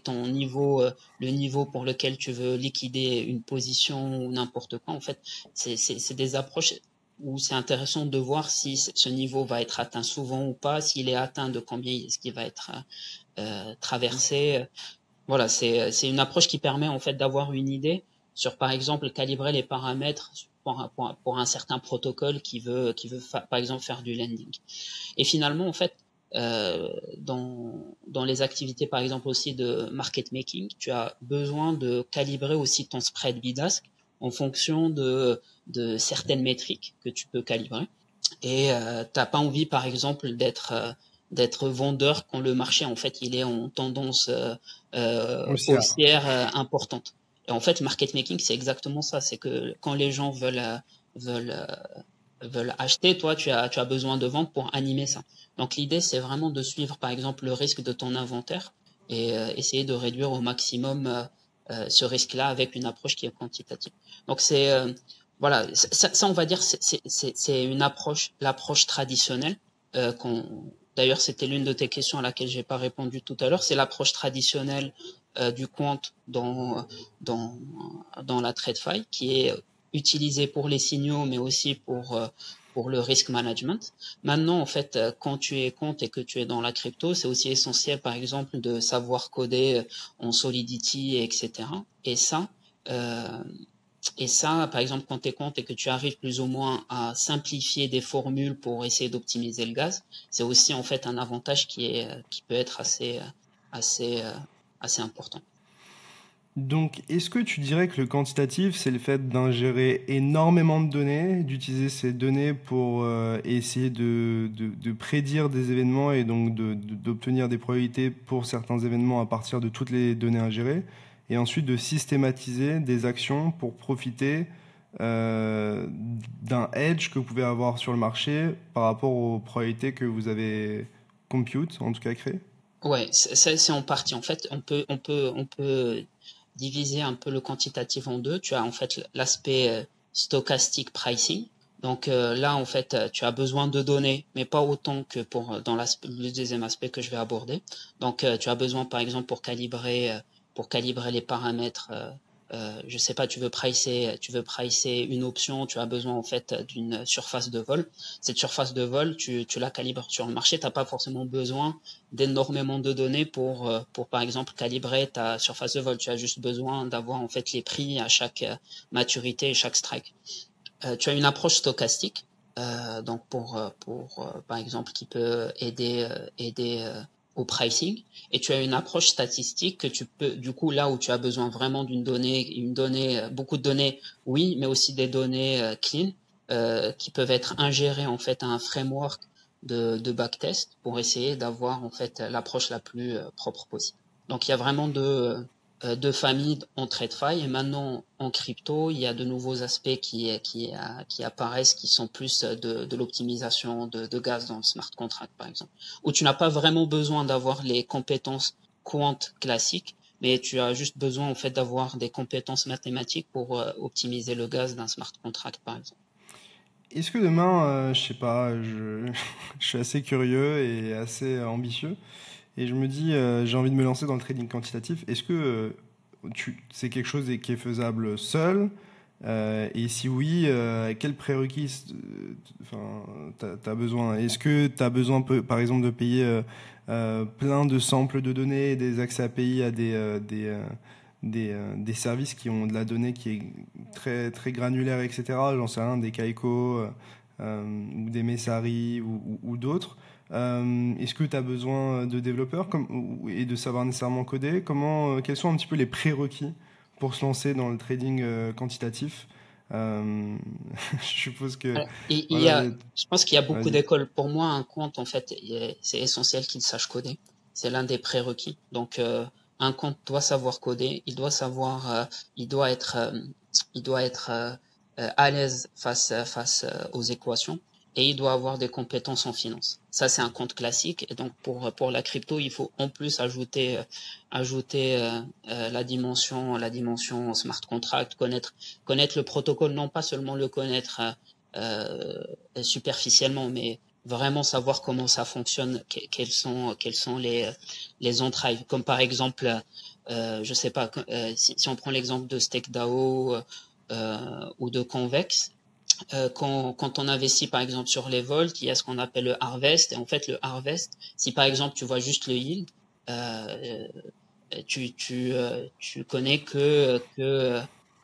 ton niveau, le niveau pour lequel tu veux liquider une position ou n'importe quoi. En fait, c'est des approches où c'est intéressant de voir si ce niveau va être atteint souvent ou pas, s'il est atteint de combien est-ce qu'il va être traversé. Voilà, c'est une approche qui permet en fait d'avoir une idée sur, par exemple, calibrer les paramètres pour un certain protocole qui veut par exemple faire du lending. Et finalement, en fait, dans les activités, par exemple aussi de market making, tu as besoin de calibrer aussi ton spread bid-ask en fonction de certaines métriques que tu peux calibrer. Et t'as pas envie, par exemple, d'être vendeur quand le marché en fait il est en tendance Haussière. haussière importante. Et en fait, market making, c'est exactement ça. C'est que quand les gens veulent veulent acheter, toi, tu as besoin de vendre pour animer ça. Donc l'idée, c'est vraiment de suivre, par exemple, le risque de ton inventaire et essayer de réduire au maximum ce risque-là avec une approche qui est quantitative. Donc c'est voilà, ça, on va dire, c'est une approche, l'approche traditionnelle. D'ailleurs, c'était l'une de tes questions à laquelle j'ai pas répondu tout à l'heure. C'est l'approche traditionnelle du quant dans, dans la TradeFi, qui est utilisée pour les signaux, mais aussi pour le risk management. Maintenant, en fait, quand tu es compte et que tu es dans la crypto, c'est aussi essentiel, par exemple, de savoir coder en Solidity, etc. Et ça, euh, et ça, par exemple, quand tu es compte et que tu arrives plus ou moins à simplifier des formules pour essayer d'optimiser le gaz, c'est aussi en fait un avantage qui peut être assez, euh, assez important. Donc, est-ce que tu dirais que le quantitatif, c'est le fait d'ingérer énormément de données, d'utiliser ces données pour essayer de prédire des événements et donc d'obtenir des probabilités pour certains événements à partir de toutes les données ingérées, et ensuite de systématiser des actions pour profiter euh, d'un edge que vous pouvez avoir sur le marché par rapport aux probabilités que vous avez compute, en tout cas créées? Ouais, c'est en partie. En fait, on peut diviser un peu le quantitatif en deux. Tu as en fait l'aspect stochastic pricing. Donc là, en fait, tu as besoin de données, mais pas autant que dans le deuxième aspect que je vais aborder. Donc, tu as besoin, par exemple, pour calibrer les paramètres. Je sais pas, tu veux pricer une option, tu as besoin en fait d'une surface de vol. Cette surface de vol, tu la calibres sur le marché. T'as pas forcément besoin d'énormément de données pour par exemple calibrer ta surface de vol. Tu as juste besoin d'avoir en fait les prix à chaque maturité et chaque strike. Tu as une approche stochastique, donc par exemple qui peut aider au pricing, et tu as une approche statistique que tu peux du coup là où tu as besoin vraiment une donnée, beaucoup de données, oui, mais aussi des données clean qui peuvent être ingérées en fait à un framework de backtest pour essayer d'avoir en fait l'approche la plus propre possible. Donc il y a vraiment deux familles en TradFi et maintenant en crypto, il y a de nouveaux aspects qui apparaissent qui sont plus de l'optimisation de gaz dans le smart contract par exemple, où tu n'as pas vraiment besoin d'avoir les compétences quant classiques, mais tu as juste besoin en fait d'avoir des compétences mathématiques pour optimiser le gaz d'un smart contract par exemple. Est-ce que demain, je sais pas, je suis assez curieux et assez ambitieux et je me dis, j'ai envie de me lancer dans le trading quantitatif. Est-ce que c'est quelque chose qui est faisable seul? Et si oui, quels prérequis enfin, t'as besoin? Est-ce que t'as besoin, par exemple, de payer plein de samples de données et des accès API à des services qui ont de la donnée qui est très, très granulaire, etc. J'en sais rien, des Kaiko ou des Messari ou d'autres. Est-ce que tu as besoin de développeurs et de savoir nécessairement coder? Quels sont un petit peu les prérequis pour se lancer dans le trading quantitatif? Euh, je suppose que voilà. Je pense qu'il y a beaucoup Vas-y. d'écoles. Pour moi, un compte, en fait, c'est essentiel qu'il sache coder. C'est l'un des prérequis. Donc, un compte doit savoir coder. Il doit être à l'aise face aux équations et il doit avoir des compétences en finance. Ça, c'est un compte classique. Et donc, pour la crypto, il faut en plus ajouter la dimension smart contract, connaître le protocole, non pas seulement le connaître superficiellement, mais vraiment savoir comment ça fonctionne, quelles sont les entrailles. Comme par exemple, je sais pas, si on prend l'exemple de StakeDAO ou de Convex, quand on investit par exemple sur les Volt, il y a ce qu'on appelle le harvest. Et en fait, le harvest, si par exemple tu vois juste le yield, euh, tu connais que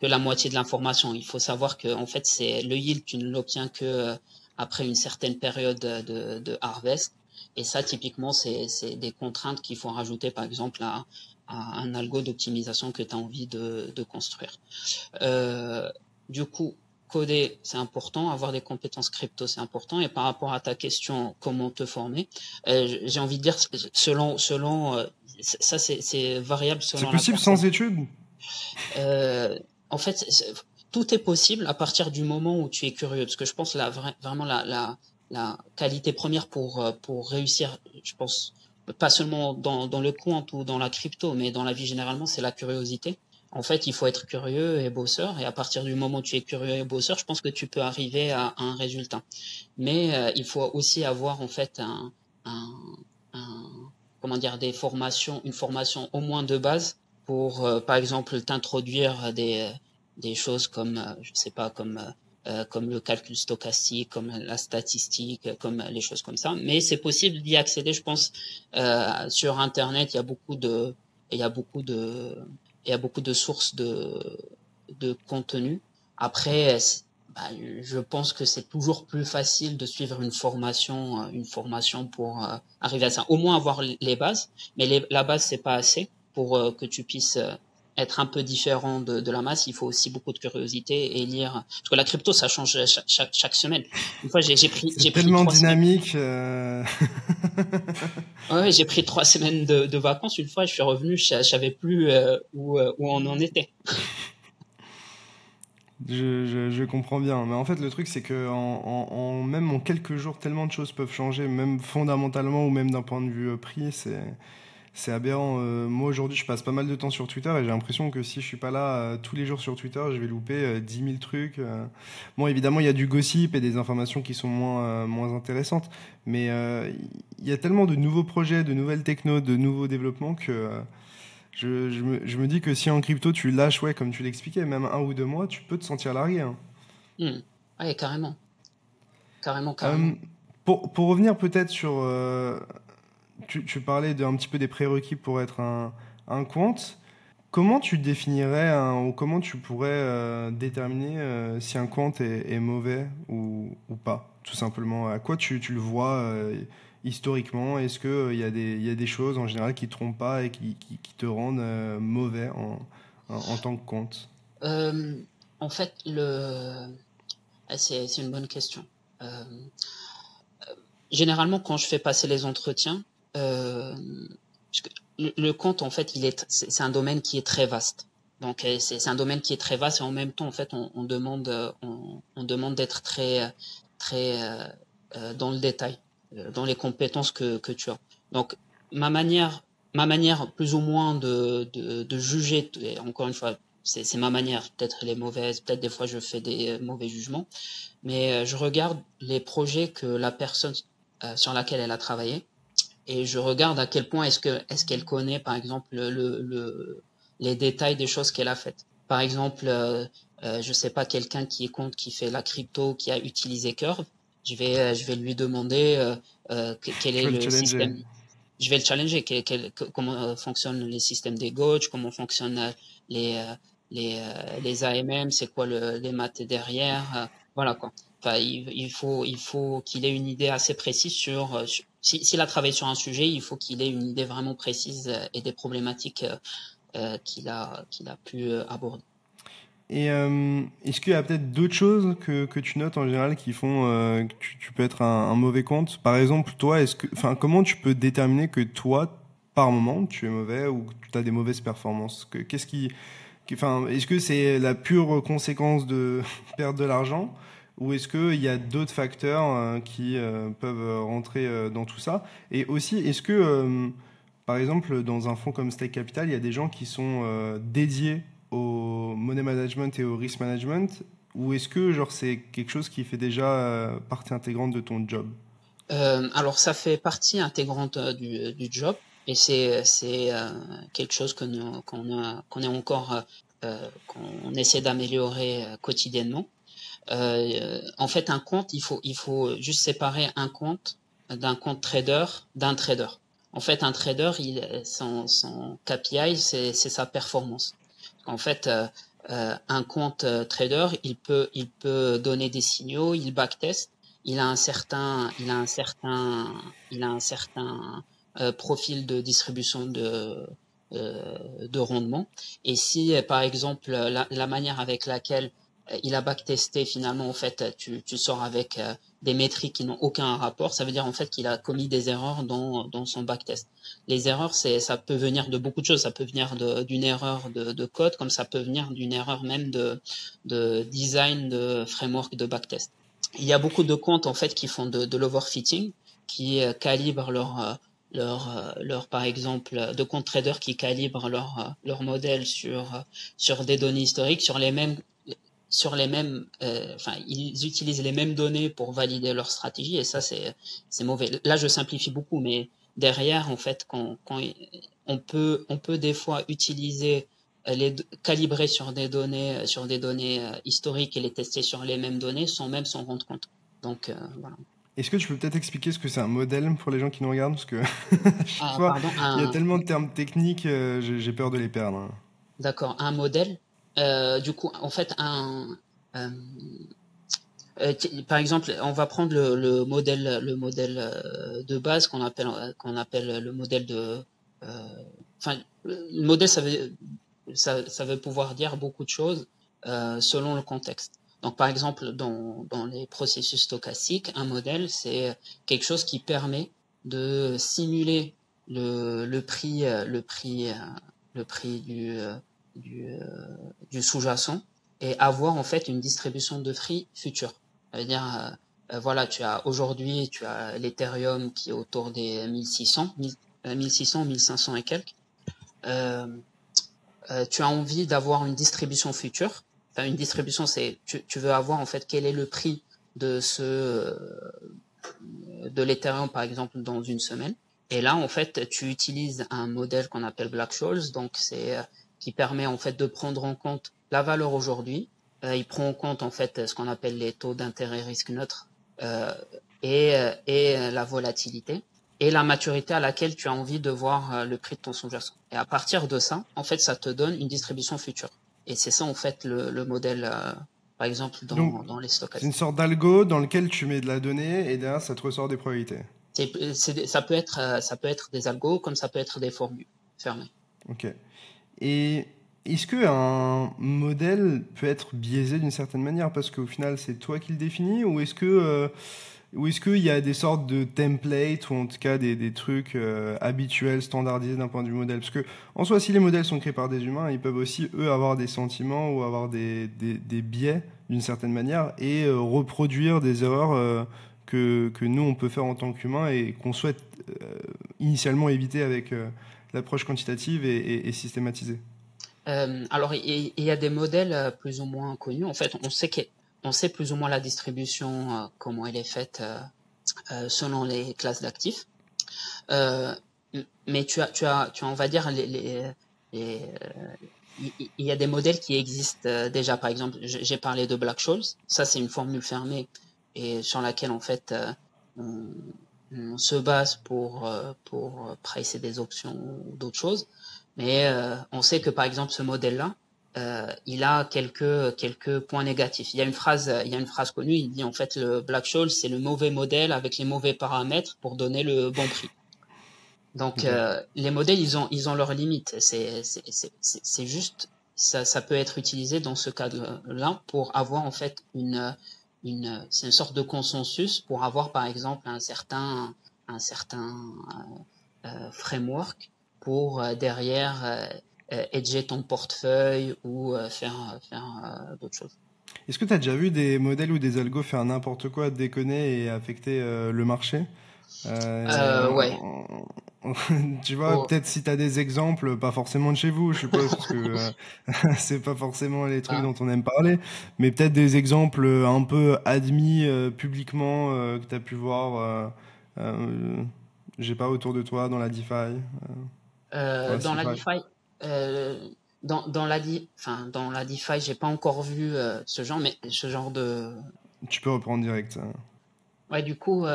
la moitié de l'information. Il faut savoir que en fait, c'est le yield, tu ne l'obtiens que après une certaine période de harvest. Et ça, typiquement, c'est des contraintes qu'il faut rajouter, par exemple, à un algo d'optimisation que tu as envie de construire. Euh, du coup, coder, c'est important, avoir des compétences crypto, c'est important. Et par rapport à ta question, comment te former, j'ai envie de dire, ça c'est variable C'est selon la possible personne. sans études? Euh, en fait, tout est possible à partir du moment où tu es curieux, parce que je pense vraiment la qualité première pour réussir, je pense, pas seulement dans le compte ou dans la crypto, mais dans la vie généralement, c'est la curiosité. En fait, il faut être curieux et bosseur, et à partir du moment où tu es curieux et bosseur, je pense que tu peux arriver à un résultat. Mais il faut aussi avoir en fait un, un comment dire une formation au moins de base pour par exemple t'introduire des choses comme je sais pas comme le calcul stochastique, comme la statistique, comme les choses comme ça. Mais c'est possible d'y accéder, je pense, sur Internet. Il y a beaucoup de, il y a beaucoup de sources de contenu. Après, bah, je pense que c'est toujours plus facile de suivre une formation pour arriver à ça. Au moins avoir les bases, mais la base c'est pas assez pour que tu puisses être un peu différent de la masse. Il faut aussi beaucoup de curiosité et lire. Parce que la crypto, ça change chaque semaine. Une fois, j'ai C'est pris tellement 3 semaines. dynamique. Ouais, j'ai pris 3 semaines de vacances. Une fois, je suis revenu, je savais plus où on en était. Je comprends bien. Mais en fait, le truc, c'est que même en quelques jours, tellement de choses peuvent changer, même fondamentalement ou même d'un point de vue prix, c'est aberrant. Moi, aujourd'hui, je passe pas mal de temps sur Twitter et j'ai l'impression que si je suis pas là tous les jours sur Twitter, je vais louper 10 000 trucs. Bon, évidemment, il y a du gossip et des informations qui sont moins intéressantes. Mais il y a tellement de nouveaux projets, de nouvelles technos, de nouveaux développements que je me dis que si en crypto tu lâches, ouais, comme tu l'expliquais, même 1 ou 2 mois, tu peux te sentir largué, hein. Hmm. Ouais, carrément, carrément, Euh, carrément. pour revenir peut-être sur... tu parlais d'un petit peu des prérequis pour être un quant. Comment tu définirais ou comment tu pourrais déterminer si un quant est mauvais ou pas, tout simplement? À quoi tu le vois historiquement? Est-ce qu'il il y a des choses en général qui te trompent pas et qui te rendent mauvais en tant que quant? Euh, En fait, c'est une bonne question. Euh, généralement, quand je fais passer les entretiens, parce que le compte, en fait, c'est un domaine qui est très vaste. Donc, c'est un domaine qui est très vaste et en même temps, en fait, on demande d'être très dans le détail, dans les compétences que tu as. Donc, ma manière, ma manière plus ou moins de juger, et encore une fois, c'est ma manière. Peut-être elle est mauvaise, peut-être des fois je fais des mauvais jugements, mais je regarde les projets que la personne sur laquelle elle a travaillé et je regarde à quel point est-ce qu'elle connaît par exemple les détails des choses qu'elle a faites. Par exemple, je sais pas, quelqu'un qui est compte qui fait la crypto qui a utilisé Curve, je vais lui demander quel Tu est vas le le challenger. système. Je vais le challenger, comment fonctionnent les systèmes des gauges, comment fonctionnent les les AMM, c'est quoi les maths derrière, voilà quoi. Enfin, il faut qu'il ait une idée assez précise s'il a travaillé sur un sujet, il faut qu'il ait une idée vraiment précise et des problématiques qu'il a pu aborder. Et est-ce qu'il y a peut-être d'autres choses que tu notes en général qui font que tu peux être un mauvais compte? Par exemple, toi, enfin, comment tu peux déterminer que toi, par moment, tu es mauvais ou que tu as des mauvaises performances? Enfin, est-ce que c'est la pure conséquence de perdre de l'argent ou est-ce qu'il y a d'autres facteurs qui peuvent rentrer dans tout ça? Et aussi, est-ce que, par exemple, dans un fonds comme Stake Capital, il y a des gens qui sont dédiés au money management et au risk management ou est-ce que genre c'est quelque chose qui fait déjà partie intégrante de ton job? Alors ça fait partie intégrante du job et c'est quelque chose qu'on est encore qu'on essaie d'améliorer quotidiennement. En fait, un compte, il faut juste séparer un compte d'un compte trader d'un trader. En fait, un trader, son KPI, c'est sa performance. En fait, un compte trader, il peut donner des signaux, il backtest, il a un certain profil de distribution de rendement. Et si, par exemple, la manière avec laquelle il a backtesté finalement en fait tu sors avec des métriques qui n'ont aucun rapport, ça veut dire en fait qu'il a commis des erreurs dans son backtest. Les erreurs ça peut venir de beaucoup de choses, ça peut venir d'une erreur de code comme ça peut venir d'une erreur même de design de framework de backtest. Il y a beaucoup de comptes en fait qui font de l'overfitting, qui calibrent leur par exemple de comptes traders qui calibrent leur modèle sur des données historiques sur les mêmes, enfin, ils utilisent les mêmes données pour valider leur stratégie et ça, c'est mauvais. Là, je simplifie beaucoup, mais derrière, en fait, quand on peut des fois utiliser calibrer sur des données historiques et les tester sur les mêmes données sans même s'en rendre compte. Donc, voilà. Est-ce que tu peux peut-être expliquer ce que c'est un modèle pour les gens qui nous regardent? Parce que à chaque Ah, fois, pardon, il y a tellement de termes techniques, j'ai peur de les perdre, hein. d'accord, un modèle. Du coup, en fait, euh, par exemple, on va prendre le modèle de base qu'on appelle le modèle de, enfin, le modèle ça veut pouvoir dire beaucoup de choses selon le contexte. Donc, par exemple, dans les processus stochastiques, un modèle c'est quelque chose qui permet de simuler le prix du, euh, du sous-jacent et avoir en fait une distribution de prix future. Ça veut dire, voilà, aujourd'hui, tu as l'Ethereum qui est autour des 1600, 1500 et quelques. Euh, Tu as envie d'avoir une distribution future. Enfin, une distribution, tu veux avoir en fait quel est le prix de de l'Ethereum par exemple dans une semaine. Et là, en fait, tu utilises un modèle qu'on appelle Black-Scholes, donc c'est qui permet en fait de prendre en compte la valeur aujourd'hui. Il prend en compte en fait ce qu'on appelle les taux d'intérêt risque neutre euh, et la volatilité et la maturité à laquelle tu as envie de voir le prix de ton sous-jacent. Et à partir de ça, en fait, ça te donne une distribution future. Et c'est ça en fait le modèle, par exemple Donc, dans les c'est une stochastiques. sorte d'algo dans lequel tu mets de la donnée et derrière, ça te ressort des probabilités. Ça peut être des algos comme ça peut être des formules fermées. Ok. Et est-ce qu'un modèle peut être biaisé d'une certaine manière parce qu'au final, c'est toi qui le définis ou est-ce que ou est-ce qu'il y a des sortes de templates ou en tout cas des trucs habituels, standardisés d'un point de vue modèle? Parce que en soi, si les modèles sont créés par des humains, ils peuvent aussi, eux, avoir des sentiments ou avoir des biais d'une certaine manière et reproduire des erreurs que nous, on peut faire en tant qu'humains et qu'on souhaite initialement éviter avec l'approche quantitative et systématisée. Alors, il y a des modèles plus ou moins connus. En fait, on sait plus ou moins la distribution, comment elle est faite selon les classes d'actifs. Mais on va dire, il y a des modèles qui existent déjà. Par exemple, j'ai parlé de Black-Scholes. Ça, c'est une formule fermée et sur laquelle, en fait, on, on se base pour pricer des options ou d'autres choses. Mais on sait que, par exemple, ce modèle-là, il a quelques points négatifs. Il y a une phrase connue. Il dit en fait le Black-Scholes, c'est le mauvais modèle avec les mauvais paramètres pour donner le bon prix. Donc Ok. les modèles, ils ont leurs limites. C'est juste ça peut être utilisé dans ce cadre-là pour avoir en fait c'est une sorte de consensus pour avoir par exemple un certain framework pour derrière hedger ton portefeuille ou faire d'autres choses. Est-ce que tu as déjà vu des modèles ou des algos faire n'importe quoi, déconner et affecter le marché? Ouais. Tu vois, Pour, peut-être si tu as des exemples, pas forcément de chez vous, je suppose, parce que c'est pas forcément les trucs ah, dont on aime parler, mais peut-être des exemples un peu admis publiquement que tu as pu voir, euh, j'ai pas autour de toi, dans la DeFi, dans la dans la CeFi. DeFi, euh, dans la DeFi, j'ai pas encore vu ce genre, mais ce genre de. Tu peux reprendre direct. Ouais, du coup,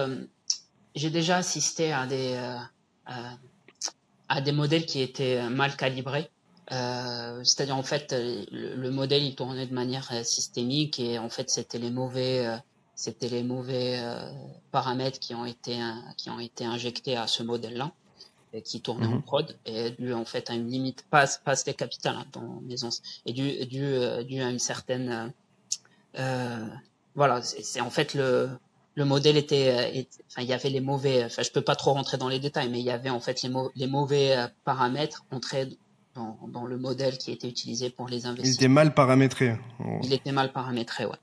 j'ai déjà assisté à, à des modèles qui étaient mal calibrés. C'est-à-dire en fait le modèle il tournait de manière systémique et en fait c'était les mauvais paramètres qui ont été injectés à ce modèle-là et qui tournait en Mhm. prod et dû en fait à une limite pas c'était capital hein, dans Maisons et dû à une certaine euh, voilà, c'est en fait le modèle enfin il y avait les mauvais, enfin je peux pas trop rentrer dans les détails, mais il y avait en fait les mauvais paramètres entrés dans le modèle qui était utilisé pour les Il était investissements. mal paramétré, en gros. Il était mal paramétré, ouais.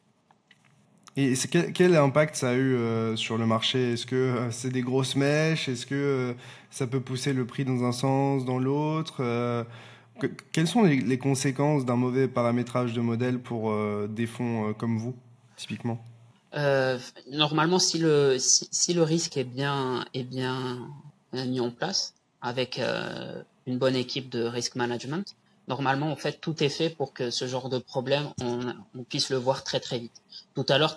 Et quel impact ça a eu sur le marché? Est-ce que c'est des grosses mèches? Est-ce que ça peut pousser le prix dans un sens, dans l'autre? Quelles sont les conséquences d'un mauvais paramétrage de modèle pour des fonds comme vous, typiquement? Normalement, si le risque est bien mis en place avec une bonne équipe de risk management, normalement, en fait, tout est fait pour que ce genre de problème, on puisse le voir très très vite. Tout à l'heure,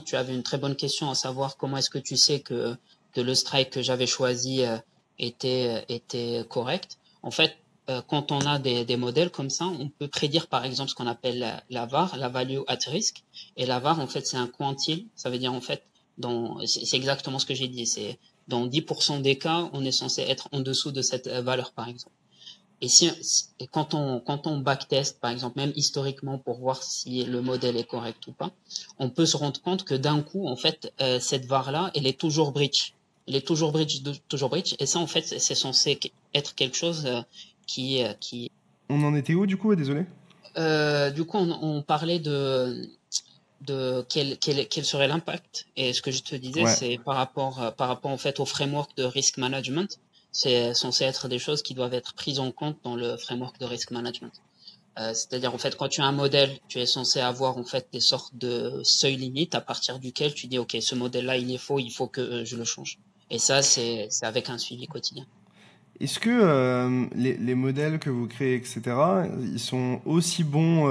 tu avais une très bonne question à savoir comment est-ce que tu sais que le strike que j'avais choisi était correct. En fait, quand on a des modèles comme ça, on peut prédire par exemple ce qu'on appelle la VAR, la value at risk. Et la VAR, en fait, c'est un quantile. Ça veut dire, en fait, c'est exactement ce que j'ai dit. C'est dans 10% des cas, on est censé être en dessous de cette valeur, par exemple. Et quand on backtest, par exemple, même historiquement pour voir si le modèle est correct ou pas, on peut se rendre compte que d'un coup, en fait, cette VAR-là, elle est toujours breach. Elle est toujours breach, toujours breach. Et ça, en fait, c'est censé être quelque chose qui On en était où du coup? Désolé. du coup, on parlait de quel serait l'impact. Et ce que je te disais, Ouais. c'est par rapport en fait au framework de risk management, c'est censé être des choses qui doivent être prises en compte dans le framework de risk management. C'est-à-dire en fait quand tu as un modèle, tu es censé avoir en fait des sortes de seuils limites à partir duquel tu dis ok ce modèle-là il est faux, il faut que je le change. Et ça c'est avec un suivi quotidien. Est-ce que les modèles que vous créez, etc., ils sont aussi bons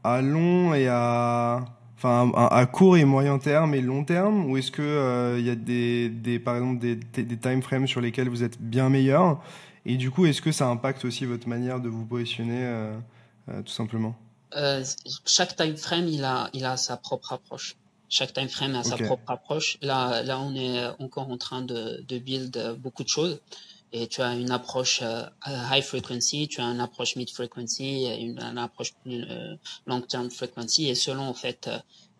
à long et enfin, à court et moyen terme et long terme, ou est-ce que il y a par exemple des time frames sur lesquels vous êtes bien meilleur, et du coup, est-ce que ça impacte aussi votre manière de vous positionner, tout simplement? Euh, Chaque time frame, il a sa propre approche. Chaque time frame a sa Ok. propre approche. Là, on est encore en train de build beaucoup de choses. Et tu as une approche high frequency, tu as une approche mid frequency, une approche plus long term frequency. Et selon en fait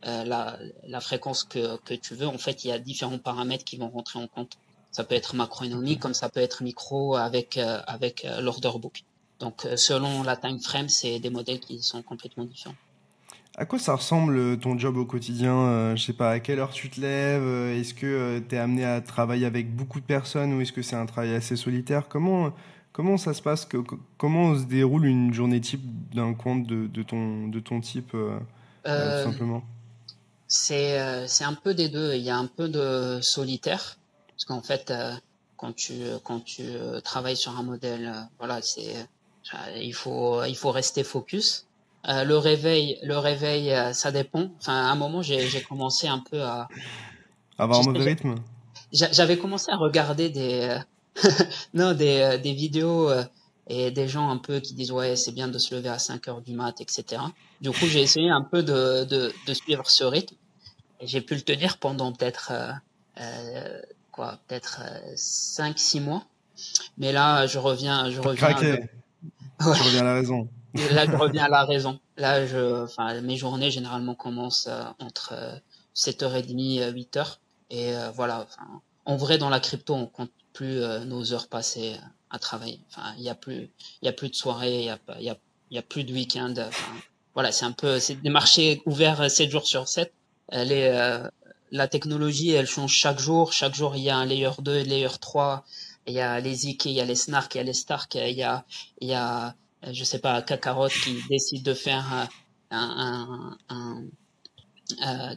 la fréquence que tu veux. En fait, il y a différents paramètres qui vont rentrer en compte. Ça peut être macroéconomie, comme ça peut être micro avec l'order book. Donc, selon la time frame, c'est des modèles qui sont complètement différents. À quoi ça ressemble ton job au quotidien? Je sais pas, à quelle heure tu te lèves? Est-ce que tu es amené à travailler avec beaucoup de personnes ou est-ce que c'est un travail assez solitaire? Comment ça se passe? Comment se déroule une journée type d'un compte de ton type, tout Euh, simplement? c'est un peu des deux. Il y a un peu de solitaire, parce qu'en fait, quand tu travailles sur un modèle, voilà, il faut rester focus. Le réveil, ça dépend. Enfin, à un moment, j'ai commencé un peu Avoir tu un sais, mauvais rythme? j'avais commencé à regarder non, des vidéos et des gens un peu qui disent ouais, c'est bien de se lever à 5 heures du mat, etc. Du coup, j'ai essayé un peu de suivre ce rythme. Et j'ai pu le tenir pendant peut-être peut-être 5-6 mois. Mais là, je T'as reviens craqué, ouais, tu reviens à la raison. là je reviens à la raison. Là, enfin, mes journées généralement commencent entre 7h30 8h. Et voilà. Enfin, en vrai, dans la crypto, on compte plus nos heures passées à travailler. Enfin, il y a plus de soirée, il y a plus de week-end. Enfin, voilà, c'est des marchés ouverts 7 jours sur 7. Les, la technologie, elle change chaque jour. Chaque jour, il y a un layer 2, layer 3. Il y a les ZK, il y a les Snark, il y a les Stark, il y a je sais pas, Kakarot qui décide de faire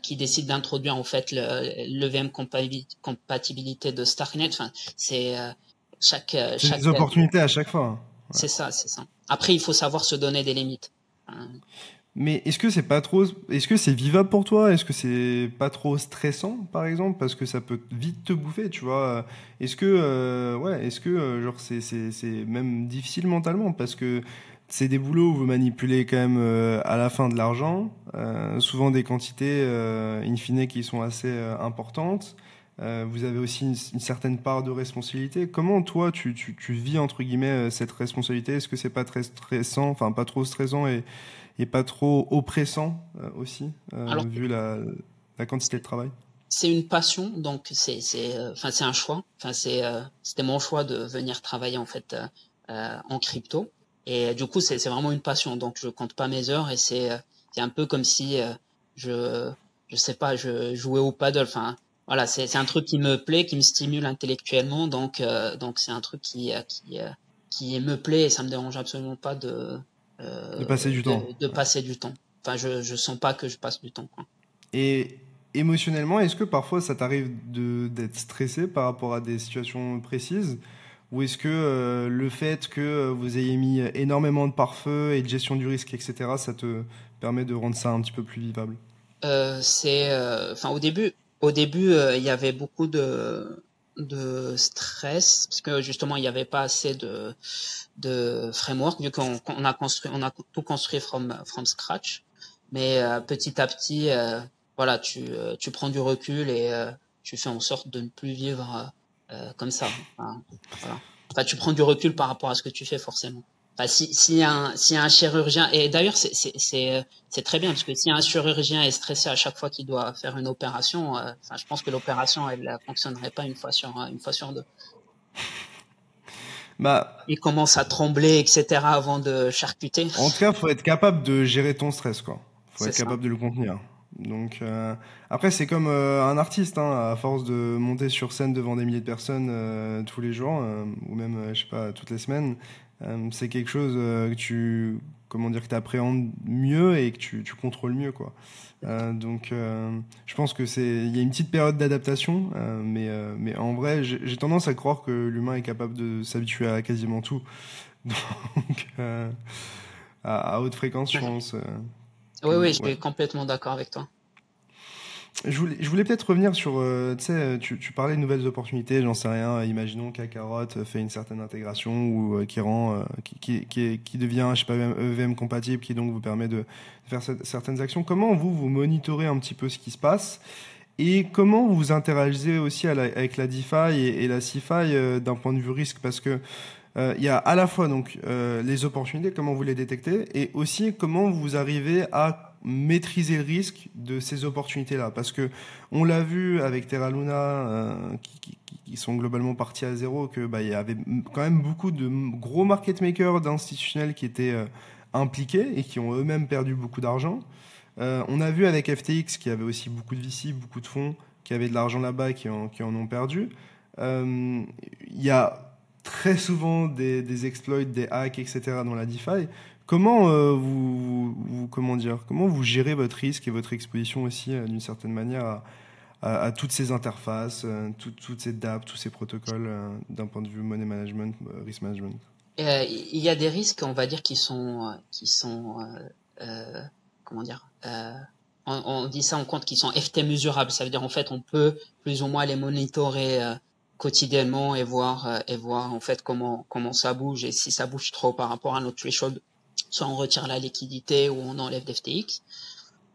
qui décide d'introduire en fait le VM compatibilité de Starknet. Enfin, c'est C'est des opportunités à chaque fois. Ouais. c'est ça, c'est ça. Après, il faut savoir se donner des limites. Enfin, Mais est-ce que c'est vivable pour toi? Est-ce que c'est pas trop stressant, par exemple? Parce que ça peut vite te bouffer, tu vois. Genre, c'est même difficile mentalement? Parce que c'est des boulots où vous manipulez quand même à la fin de l'argent, souvent des quantités in fine qui sont assez importantes. Vous avez aussi une certaine part de responsabilité. Comment toi tu vis entre guillemets cette responsabilité? Est-ce que c'est pas très stressant, enfin pas trop stressant et pas trop oppressant aussi, alors, vu la quantité de travail? c'est une passion, donc enfin, c'est un choix. Enfin, c'était mon choix de venir travailler en fait en crypto. Et du coup, c'est vraiment une passion. Donc, je compte pas mes heures et c'est un peu comme si je, je sais pas, je jouais au paddle. Enfin, voilà, c'est un truc qui me plaît, qui me stimule intellectuellement. Donc c'est un truc qui me plaît et ça me dérange absolument pas De passer du temps. de passer du temps. Enfin, je sens pas que je passe du temps, quoi. Et émotionnellement, est-ce que parfois ça t'arrive d'être stressé par rapport à des situations précises? Ou est-ce que le fait que vous ayez mis énormément de pare-feu et de gestion du risque, etc., ça te permet de rendre ça un petit peu plus vivable? Enfin au début, il y avait beaucoup de stress parce que justement il n'y avait pas assez de framework vu on a tout construit from scratch. Mais petit à petit, voilà, tu prends du recul et tu fais en sorte de ne plus vivre comme ça. Enfin, voilà. Enfin, tu prends du recul par rapport à ce que tu fais forcément. Enfin, si un chirurgien, et d'ailleurs c'est très bien parce que si un chirurgien est stressé à chaque fois qu'il doit faire une opération, enfin je pense que l'opération elle fonctionnerait pas une fois sur deux. Bah, Il commence à trembler etc. avant de charcuter. en tout cas, faut être capable de gérer ton stress, quoi. Faut C'est être ça. capable de le contenir. Donc, après, c'est comme un artiste, hein, à force de monter sur scène devant des milliers de personnes tous les jours, ou même, je sais pas, toutes les semaines, c'est quelque chose comment dire, que tu appréhendes mieux et que tu contrôles mieux, quoi. Je pense que il y a une petite période d'adaptation, mais en vrai, j'ai tendance à croire que l'humain est capable de s'habituer à quasiment tout. Donc, à haute fréquence, je pense Oui, oui, je ouais. suis complètement d'accord avec toi. Je voulais peut-être revenir sur, tu sais, tu parlais de nouvelles opportunités, j'en sais rien. Imaginons qu'Akarot fait une certaine intégration ou qui rend, qui devient, je sais pas, EVM compatible, qui donc vous permet de faire certaines actions. Comment vous monitorez un petit peu ce qui se passe et comment vous interagissez aussi avec la DeFi et la CeFi d'un point de vue risque? Parce que il y a à la fois donc les opportunités, comment vous les détectez, et aussi comment vous arrivez à maîtriser le risque de ces opportunités-là? Parce que on l'a vu avec Terra Luna, qui sont globalement partis à zéro, que bah, il y avait quand même beaucoup de gros market makers, d'institutionnels qui étaient impliqués et qui ont eux-mêmes perdu beaucoup d'argent. On a vu avec FTX qui avait aussi beaucoup de VC, beaucoup de fonds qui avaient de l'argent là-bas et qui en ont perdu. Il y a très souvent des exploits, des hacks, etc. dans la DeFi. Comment comment vous gérez votre risque et votre exposition aussi d'une certaine manière à toutes ces interfaces, toutes ces dApps, tous ces protocoles d'un point de vue money management, risk management? Il y a des risques, on va dire, comment dire, on dit ça en compte qui sont FT mesurables. Ça veut dire en fait on peut plus ou moins les monitorer quotidiennement et voir en fait comment ça bouge, et si ça bouge trop par rapport à notre threshold, soit on retire la liquidité ou on enlève d'FTX.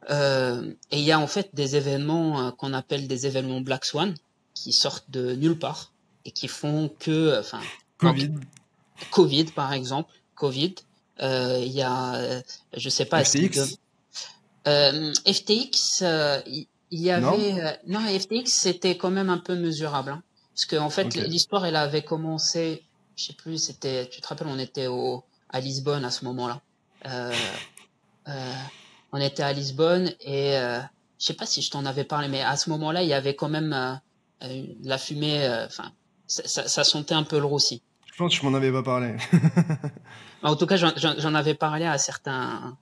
Et il y a en fait des événements qu'on appelle des événements Black Swan qui sortent de nulle part et qui font que, enfin, Covid, Covid par exemple, Covid, il y a, je sais pas, FTX? FTX, il y Non? avait, non, FTX c'était quand même un peu mesurable, hein, parce que en fait Ok. l'histoire elle avait commencé, je sais plus, c'était, tu te rappelles, on était à Lisbonne à ce moment-là. Euh, euh, on était à Lisbonne et je sais pas si je t'en avais parlé, mais à ce moment-là, il y avait quand même la fumée. Enfin, ça sentait un peu le roussi. Je pense que je m'en avais pas parlé. En tout cas, j'en avais parlé à certains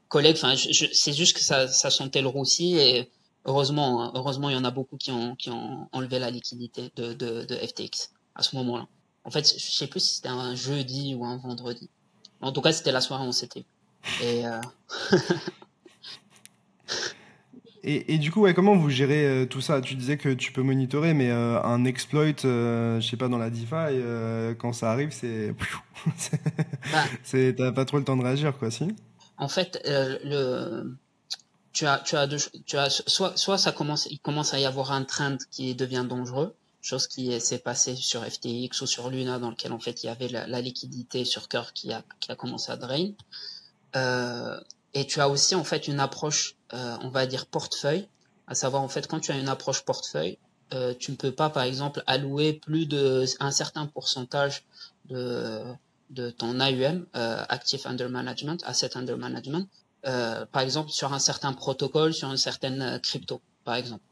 collègues. Enfin, c'est juste que ça sentait le roussi, et heureusement, il y en a beaucoup qui ont enlevé la liquidité de FTX à ce moment-là. En fait, je sais plus si c'était un jeudi ou un vendredi. En tout cas, c'était la soirée où on s'était vu. Et Et du coup, ouais, comment vous gérez tout ça? Tu disais que tu peux monitorer, mais un exploit, je sais pas, dans la DeFi, quand ça arrive, c'est, bah, t'as pas trop le temps de réagir, quoi, si? en fait, tu as soit il commence à y avoir un trend qui devient dangereux, chose qui s'est passée sur FTX ou sur Luna, dans lequel en fait il y avait la liquidité sur cœur qui a commencé à drain. Euh, et tu as aussi en fait une approche, on va dire portefeuille, à savoir en fait quand tu as une approche portefeuille, tu ne peux pas par exemple allouer plus de un certain pourcentage de de ton AUM, Active Under Management, Asset Under Management, par exemple sur un certain protocole, sur une certaine crypto, par exemple.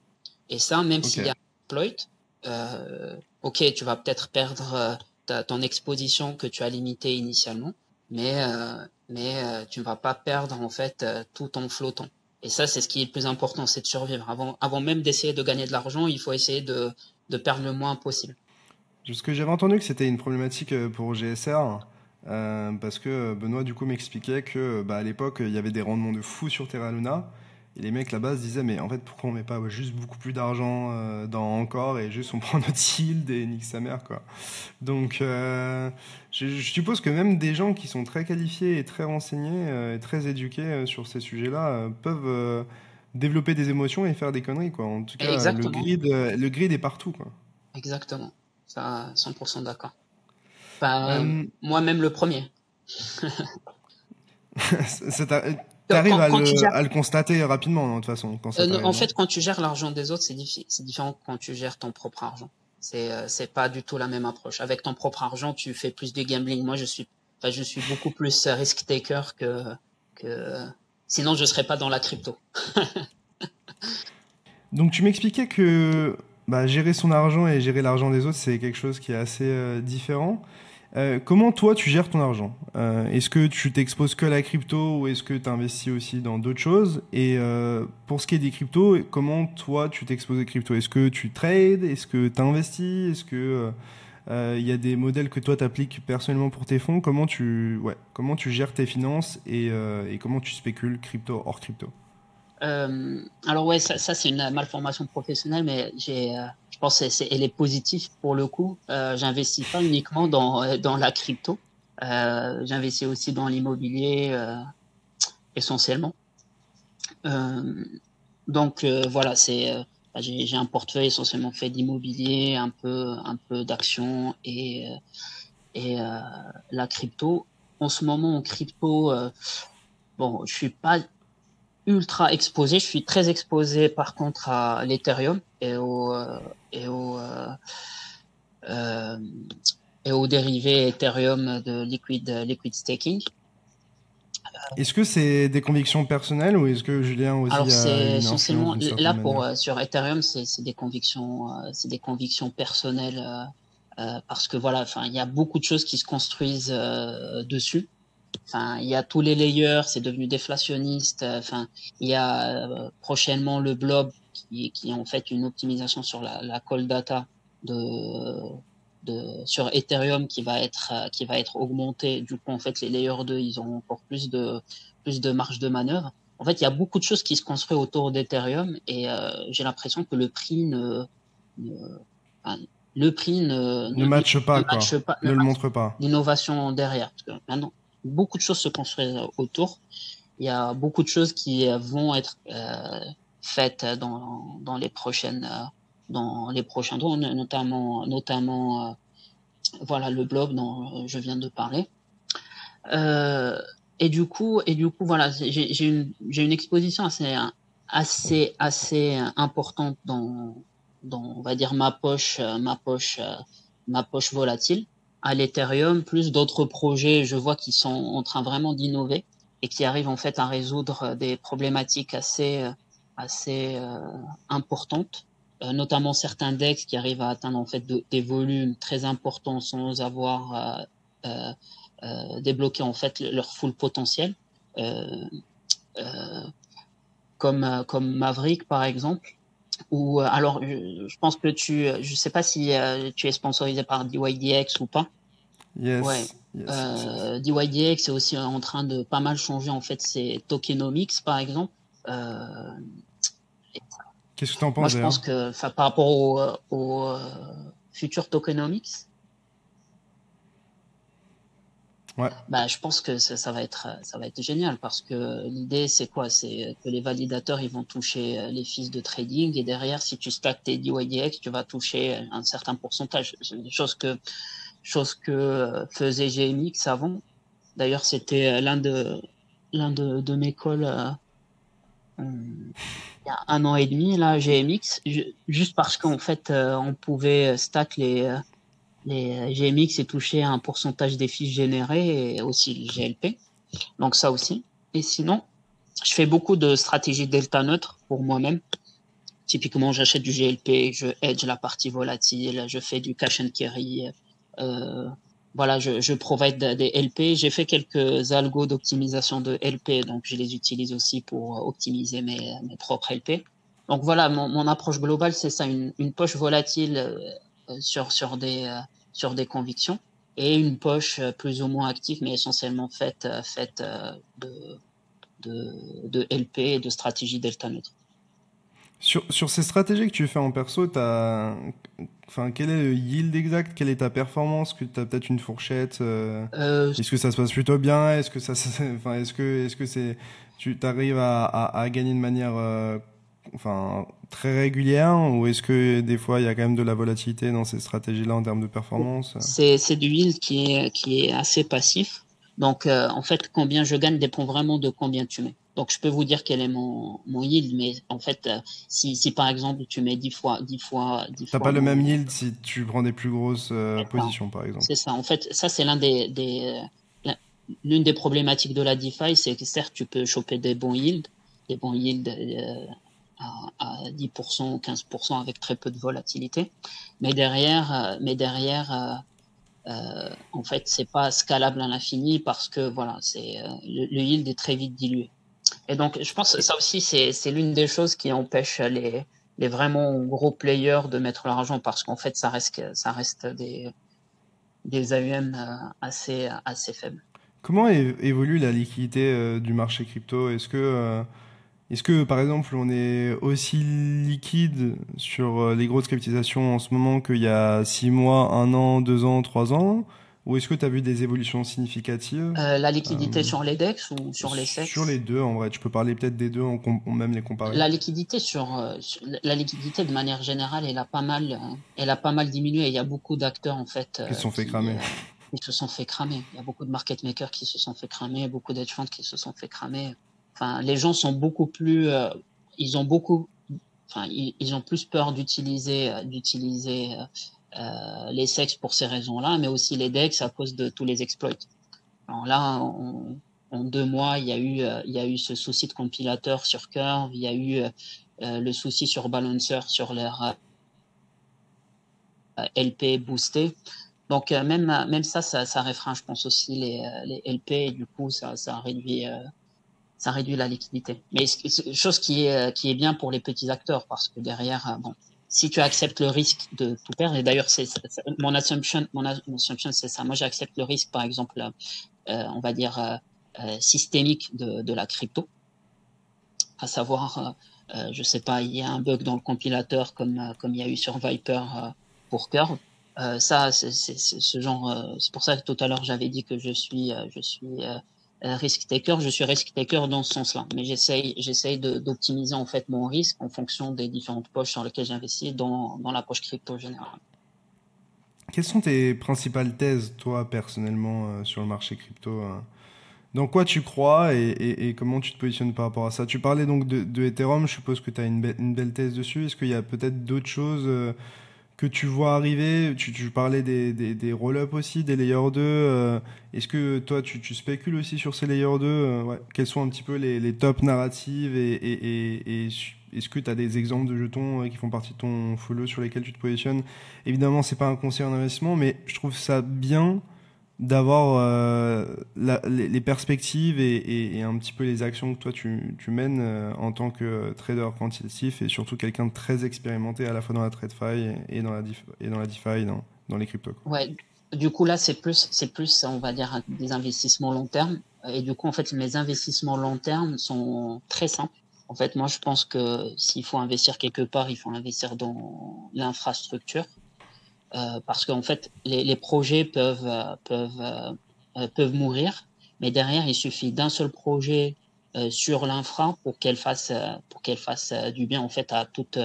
Et ça, même Ok. s'il y a un exploit, ok, tu vas peut-être perdre ton exposition que tu as limitée initialement, mais tu ne vas pas perdre en fait tout en flottant. Et ça, c'est ce qui est le plus important, c'est de survivre. Avant même d'essayer de gagner de l'argent, il faut essayer de perdre le moins possible. Parce que j'avais entendu que c'était une problématique pour GSR, parce que Benoît, du coup, m'expliquait que bah, à l'époque, il y avait des rendements de fou sur Terra Luna. Et les mecs là-bas se disaient, mais en fait, pourquoi on met pas juste beaucoup plus d'argent dans encore et juste on prend notre yield et nique sa mère, quoi. Donc, je suppose que même des gens qui sont très qualifiés et très renseignés et très éduqués sur ces sujets-là peuvent développer des émotions et faire des conneries, quoi. En tout cas, Exactement, le grid est partout, quoi. exactement. Ça, 100% d'accord. Enfin, Euh, moi-même le premier. T'arrives Quand tu gères à le constater rapidement, hein, de toute façon, quand ça non, t'arrive, en non? fait, quand tu gères l'argent des autres, c'est différent que quand tu gères ton propre argent. C'est pas du tout la même approche. Avec ton propre argent, tu fais plus de gambling. Moi, je suis beaucoup plus risk taker que, sinon je serais pas dans la crypto. Donc tu m'expliquais que bah, gérer son argent et gérer l'argent des autres, c'est quelque chose qui est assez différent. Comment toi tu gères ton argent? Est-ce que tu t'exposes que à la crypto ou est-ce que tu investis aussi dans d'autres choses? Et pour ce qui est des cryptos, comment toi tu t'exposes aux cryptos? Est-ce que tu trades? Est-ce que tu investis? Est-ce que il y a des modèles que toi tu appliques personnellement pour tes fonds? Comment tu gères tes finances et comment tu spécules crypto hors crypto? Alors ouais, ça c'est une malformation professionnelle, mais je pense que elle est positive pour le coup. J'investis pas uniquement dans la crypto. J'investis aussi dans l'immobilier essentiellement. Euh, donc voilà, j'ai un portefeuille essentiellement fait d'immobilier, un peu d'actions et la crypto. En ce moment, en crypto, bon, je suis pas. ultra exposé. Je suis très exposé par contre à l'Ethereum et au euh, et aux dérivés Ethereum de liquid staking. Est-ce que c'est des convictions personnelles ou est-ce que Julien aussi Alors a c'est une influence essentiellement d'une certaine là pour manière? sur Ethereum, c'est des convictions personnelles parce que voilà, enfin il y a beaucoup de choses qui se construisent dessus. Enfin il y a tous les layers, c'est devenu déflationniste. Enfin il y a prochainement le blob qui est en fait une optimisation sur la call data de sur Ethereum qui va être augmenté. Du coup en fait les layers 2 ils ont encore plus de marge de manœuvre. En fait, il y a beaucoup de choses qui se construisent autour d'Ethereum et j'ai l'impression que ne enfin, le prix Ne matche ne pas, quoi. matche pas ne Ne le matche montre pas. l'innovation derrière. Parce que maintenant, beaucoup de choses se construisent autour. Il y a beaucoup de choses qui vont être faites dans les prochains tours, notamment voilà le blob dont je viens de parler. Euh, et du coup, voilà, j'ai une exposition assez importante on va dire, ma poche volatile à l'Ethereum, plus d'autres projets, je vois qui sont en train vraiment d'innover et qui arrivent en fait à résoudre des problématiques assez importantes, notamment certains DEX qui arrivent à atteindre en fait des volumes très importants sans avoir débloquer en fait leur full potentiel, euh, euh, comme Maverick par exemple. Ou alors, je pense que je sais pas si tu es sponsorisé par DYDX ou pas. Ouais. Yes, yes, yes, yes. DYDX est aussi en train de pas mal changer en fait ses tokenomics par exemple. Euh, Qu'est-ce que tu en Moi penses je d'ailleurs? pense que par rapport au futur tokenomics, Ouais. bah, je pense que ça va être génial parce que l'idée, c'est quoi? C'est que les validateurs, ils vont toucher les fees de trading et derrière, si tu stacks tes DYDX, tu vas toucher un certain pourcentage. C'est une chose que faisait GMX avant. D'ailleurs, c'était de mes calls il y a un an et demi, là, GMX, juste parce qu'en fait, on pouvait stack les GMX et toucher un pourcentage des fiches générées et aussi le GLP. Donc ça aussi. Et sinon, je fais beaucoup de stratégies delta neutre pour moi-même. Typiquement, j'achète du GLP, je hedge la partie volatile, je fais du cash and carry. Euh, voilà, je provide des LP. J'ai fait quelques algos d'optimisation de LP, donc je les utilise aussi pour optimiser mes propres LP. Donc voilà, mon approche globale, c'est ça, une poche volatile sur des convictions et une poche plus ou moins active, mais essentiellement faite de LP et de stratégie delta neutre. Sur ces stratégies que tu fais en perso, enfin, quel est le yield exact? Quelle est ta performance? Que tu as peut-être une fourchette? Euh, Est-ce que ça se passe plutôt bien? Est-ce que enfin, est-ce que tu arrives à gagner de manière, enfin, très régulière? Ou est-ce que des fois il y a quand même de la volatilité dans ces stratégies-là en termes de performance? c'est du yield qui est assez passif. Donc, en fait, combien je gagne dépend vraiment de combien tu mets. Donc, je peux vous dire quel est mon yield, mais en fait, si par exemple tu mets 10 T'as fois pas le même mon, yield si tu prends des plus grosses positions, par exemple. c'est ça. En fait, ça, c'est l'une des problématiques de la DeFi, c'est que certes, tu peux choper des bons yields à 10%, 15% avec très peu de volatilité. Mais derrière, en fait, c'est pas scalable à l'infini parce que voilà, le yield est très vite dilué. Et donc, je pense que ça aussi, c'est l'une des choses qui empêche les vraiment gros players de mettre leur argent parce qu'en fait, ça reste des AUM assez faibles. Comment évolue la liquidité du marché crypto? Est-ce que, par exemple, on est aussi liquide sur les grosses capitalisations en ce moment qu'il y a 6 mois, 1 an, 2 ans, 3 ans? Ou est-ce que tu as vu des évolutions significatives? La liquidité Euh, sur les DEX ou sur les Sur les SEX? deux, en vrai, tu peux parler peut-être des deux, on même les comparer. La liquidité de manière générale, elle a pas mal diminué. Il y a beaucoup d'acteurs en fait Qui se sont fait cramer. qui se sont fait cramer. Il y a beaucoup de market makers qui se sont fait cramer, beaucoup d'hedge funds qui se sont fait cramer. enfin, les gens sont beaucoup plus, ils ont beaucoup, enfin, ils ont plus peur d'utiliser les sexes pour ces raisons-là, mais aussi les DEX à cause de tous les exploits. Alors là, en 2 mois, il y a eu ce souci de compilateur sur Curve, il y a eu le souci sur Balancer sur leur LP boosté. Donc même ça restreint, je pense aussi les LP et du coup ça réduit la liquidité. Mais chose qui est bien pour les petits acteurs parce que derrière bon, si tu acceptes le risque de tout perdre, et d'ailleurs mon assumption c'est ça. Moi j'accepte le risque par exemple on va dire systémique de la crypto, à savoir je sais pas, il y a un bug dans le compilateur comme il y a eu sur Viper pour Curve. Ça, c'est ce genre. C'est pour ça que tout à l'heure j'avais dit que je suis risk taker. Je suis risk taker dans ce sens-là, mais j'essaye d'optimiser en fait mon risque en fonction des différentes poches sur lesquelles j'investis dans la poche crypto générale. Quelles sont tes principales thèses, toi, personnellement, sur le marché crypto dans quoi tu crois et comment tu te positionnes par rapport à ça? Tu parlais donc de Ethereum, je suppose que tu as une belle thèse dessus. Est-ce qu'il y a peut-être d'autres choses que tu vois arriver? Tu parlais des roll-up aussi, des layer 2. Est-ce que toi, tu spécules aussi sur ces layer 2? Ouais. Quelles sont un petit peu les top narratives et est-ce que tu as des exemples de jetons qui font partie de ton follow sur lesquels tu te positionnes? Évidemment, c'est pas un conseil en investissement, mais je trouve ça bien d'avoir les perspectives et un petit peu les actions que toi tu mènes en tant que trader quantitatif et surtout quelqu'un de très expérimenté à la fois dans la TradFi et dans la DeFi, dans les cryptos. Ouais, du coup là c'est plus on va dire des investissements long terme et du coup en fait mes investissements long terme sont très simples. En fait, moi je pense que s'il faut investir quelque part, il faut investir dans l'infrastructure parce qu'en fait les projets peuvent mourir, mais derrière il suffit d'un seul projet sur l'infra pour qu'elle fasse du bien en fait à toute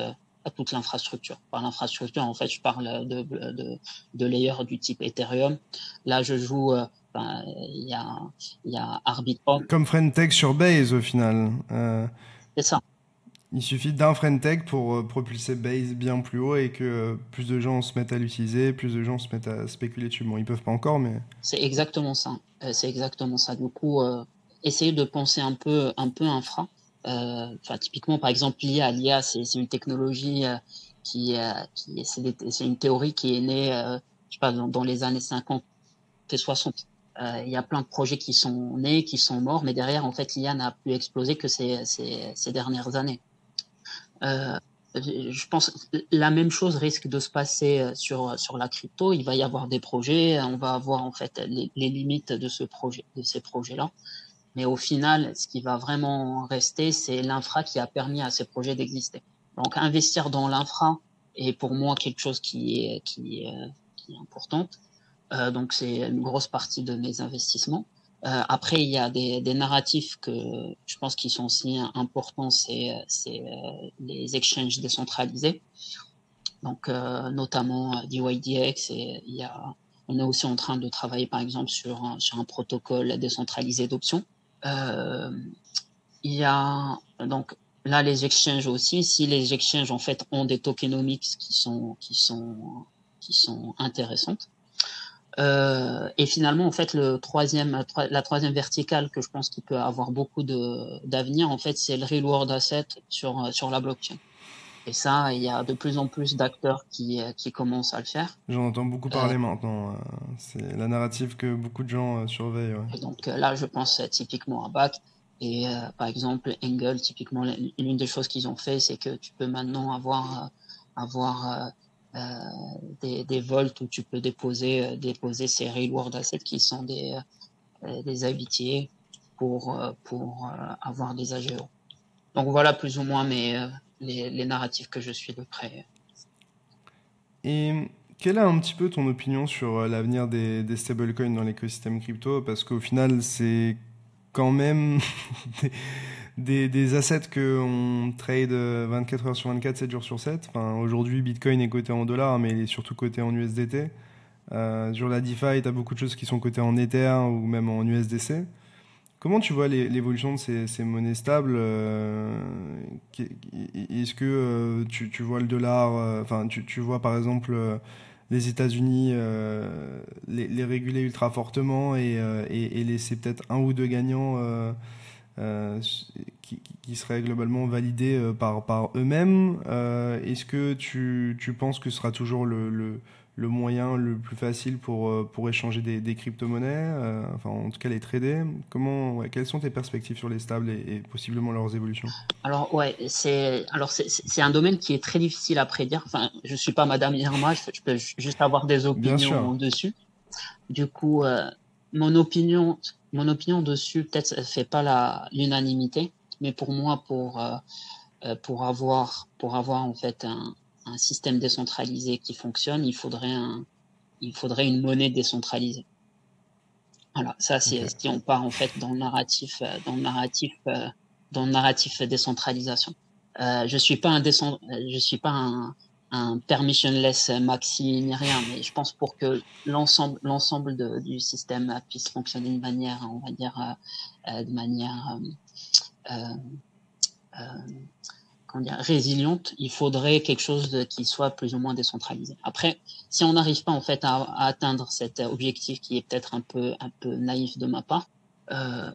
l'infrastructure. Par l'infrastructure, en fait, je parle de layers du type Ethereum. Là, je joue, ben, il y a Arbitrum. Comme Frentech sur Base au final. C'est ça. Il suffit d'un Frentech pour propulser Base bien plus haut et que plus de gens se mettent à l'utiliser, plus de gens se mettent à spéculer dessus. Bon, ils peuvent pas encore, mais... C'est exactement ça. C'est exactement ça. Du coup, essayer de penser un peu infra. Enfin, typiquement, par exemple, l'IA, c'est une technologie c'est une théorie qui est née, je sais pas, dans les années 50 et 60. Il y a plein de projets qui sont nés, qui sont morts, mais derrière, en fait, l'IA n'a pu exploser que ces dernières années. Euh, je pense que la même chose risque de se passer sur la crypto. Il va y avoir des projets, on va avoir en fait les limites de ces projets-là. Mais au final, ce qui va vraiment rester, c'est l'infra qui a permis à ces projets d'exister. Donc, investir dans l'infra est pour moi quelque chose qui est importante. Donc, c'est une grosse partie de mes investissements. Après, il y a des narratifs que je pense qui sont aussi importants, c'est les exchanges décentralisés. Donc, notamment DYDX et on est aussi en train de travailler, par exemple, sur un protocole décentralisé d'options. Euh, il y a donc là les exchanges aussi. Si les exchanges en fait ont des tokenomics qui sont intéressantes. Et finalement, en fait, la troisième verticale que je pense qu'il peut avoir beaucoup d'avenir, en fait, c'est le real world asset sur la blockchain. Et ça, il y a de plus en plus d'acteurs qui commencent à le faire. J'en entends beaucoup Euh, parler maintenant. C'est la narrative que beaucoup de gens surveillent. Ouais. et donc là, je pense typiquement à BAC. Et par exemple, Engel, typiquement, l'une des choses qu'ils ont fait, c'est que tu peux maintenant avoir des vaults où tu peux déposer ces real world assets qui sont des habitiés pour avoir des AGO. Donc voilà plus ou moins les narratifs que je suis de près. Et quelle est un petit peu ton opinion sur l'avenir des stablecoins dans l'écosystème crypto? Parce qu'au final, c'est quand même des assets qu'on trade 24 heures sur 24, 7 jours sur 7. Enfin, aujourd'hui, Bitcoin est coté en dollars, mais il est surtout coté en USDT. Sur la DeFi, tu as beaucoup de choses qui sont cotées en Ether ou même en USDC. Comment tu vois l'évolution de ces monnaies stables? Est-ce que tu vois le dollar, enfin tu vois par exemple les États-Unis les réguler ultra fortement et laisser peut-être un ou deux gagnants euh, qui seraient globalement validés par eux-mêmes. Est-ce que tu penses que ce sera toujours le moyen le plus facile pour échanger des crypto-monnaies, enfin en tout cas les trader? Ouais, quelles sont tes perspectives sur les stables et possiblement leurs évolutions? Alors ouais, c'est un domaine qui est très difficile à prédire. Enfin, je suis pas Madame Irma, je peux juste avoir des Bien sûr. opinions dessus. Du coup, mon opinion, mon opinion dessus, peut-être, ça fait pas l'unanimité, mais pour moi, pour avoir en fait un système décentralisé qui fonctionne, il faudrait une monnaie décentralisée. Voilà, ça Ok. c'est si on part en fait dans le narratif décentralisation. Je suis pas un permissionless maxi ni rien, mais je pense pour que l'ensemble du système puisse fonctionner de manière, on va dire, de manière euh, euh, comment dire, résiliente, il faudrait quelque chose qui soit plus ou moins décentralisé. Après, si on n'arrive pas en fait à atteindre cet objectif qui est peut-être un peu naïf de ma part, euh,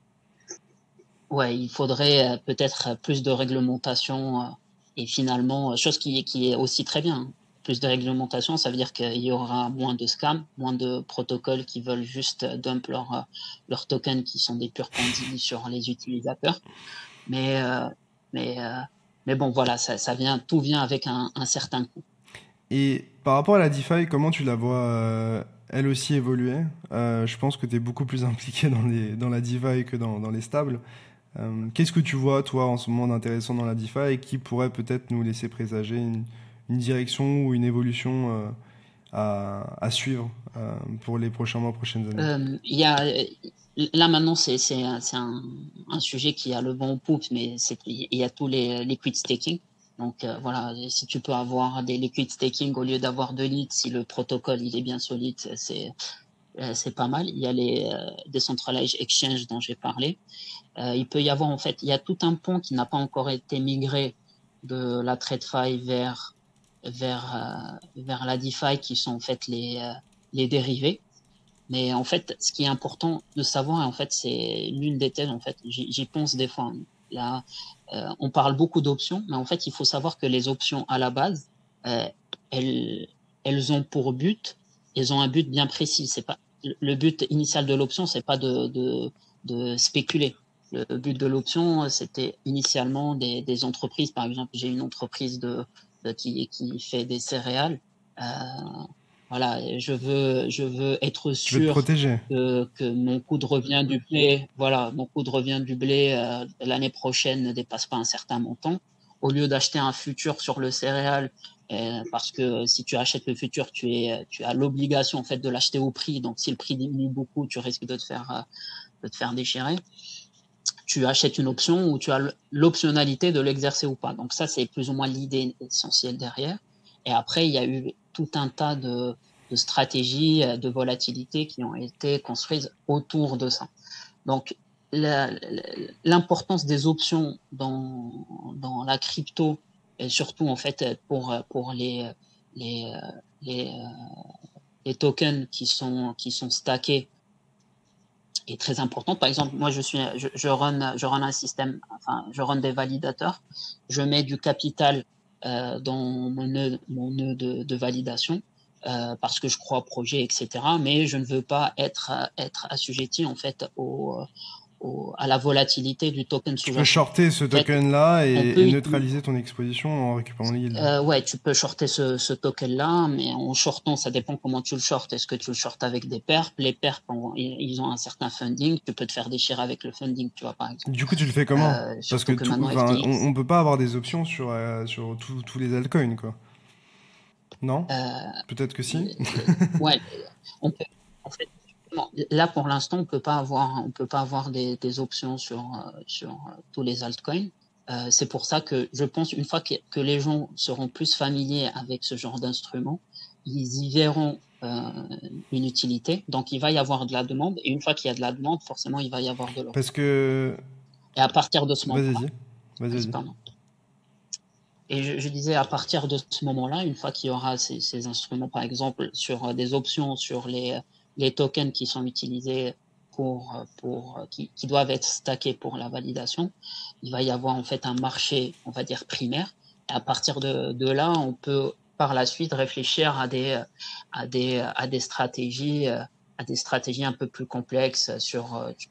ouais, il faudrait peut-être plus de réglementation et finalement, chose qui est aussi très bien. Hein. Plus de réglementation, ça veut dire qu'il y aura moins de scams, moins de protocoles qui veulent juste dump leurs tokens qui sont des purs pandis sur les utilisateurs. Mais, euh, mais, euh, mais bon, voilà, tout vient avec un certain coût. Et par rapport à la DeFi, comment tu la vois elle aussi évoluer? Je pense que tu es beaucoup plus impliqué dans la DeFi que dans les stables. Qu'est-ce que tu vois, toi, en ce moment d'intéressant dans la DeFi et qui pourrait peut-être nous laisser présager une direction ou une évolution à suivre pour les prochains mois, prochaines années? Il y a, là maintenant, un sujet qui a le vent en poupe, mais il y a tous les liquid staking. Donc voilà, si tu peux avoir des liquid staking au lieu d'avoir de leads, si le protocole il est bien solide, c'est pas mal. Il y a les decentralized exchange dont j'ai parlé. Il peut y avoir en fait, il y a tout un pont qui n'a pas encore été migré de la TradFi vers la DeFi qui sont en fait les dérivés. Mais en fait, ce qui est important de savoir, et en fait, c'est l'une des thèses, en fait, j'y pense des fois. Hein. Là, on parle beaucoup d'options, mais en fait, il faut savoir que les options à la base, euh, elles, elles ont pour but, elles ont un but bien précis. C'est pas le but initial de l'option, c'est pas de spéculer. Le but de l'option, c'était initialement des entreprises. Par exemple, j'ai une entreprise qui fait des céréales. Euh, voilà, je veux être Tu veux te sûr protéger. que mon coût de revient du blé, voilà, mon coût de revient du blé l'année prochaine ne dépasse pas un certain montant. Au lieu d'acheter un futur sur le céréal, parce que si tu achètes le futur, tu as l'obligation en fait de l'acheter au prix. Donc si le prix diminue beaucoup, tu risques de te faire déchirer. Tu achètes une option où tu as l'optionnalité de l'exercer ou pas. Donc ça, c'est plus ou moins l'idée essentielle derrière. Et après, il y a eu tout un tas de stratégies de volatilité qui ont été construites autour de ça. Donc l'importance des options dans la crypto et surtout en fait pour les, les, les tokens qui sont stackés est très importante. Par exemple, moi, je run un système, enfin, je run des validateurs. Je mets du capital dans mon nœud de validation parce que je crois au projet, etc. Mais je ne veux pas être assujetti en fait à la volatilité du token Tu peux sous-jacent. shorter ce En fait, token-là on et peut utiliser neutraliser ton exposition en récupérant le yield. ouais, tu peux shorter ce token-là, mais en shortant, ça dépend comment tu le shortes. Est-ce que tu le shortes avec des perps? Les perps, ils ont un certain funding. Tu peux te faire déchirer avec le funding, tu vois, par exemple. Du coup, tu le fais comment? Parce que Surtout que maintenant, enfin, FTX, on peut pas avoir des options sur tous les altcoins, quoi. Non? euh, Peut-être que si. ouais, on peut, en fait, là, pour l'instant, on peut pas avoir des options sur tous les altcoins. C'est pour ça que je pense une fois que les gens seront plus familiers avec ce genre d'instrument, ils y verront une utilité. Donc, il va y avoir de la demande. Et une fois qu'il y a de la demande, forcément, il va y avoir de l'offre. Parce que... Et à partir de ce moment-là, Vas-y, vas-y. pardon. Et je disais, à partir de ce moment-là, une fois qu'il y aura ces instruments, par exemple, sur des options, sur les tokens qui sont utilisés qui doivent être stackés pour la validation, il va y avoir en fait un marché, on va dire primaire. Et à partir de là, on peut par la suite réfléchir à des stratégies un peu plus complexes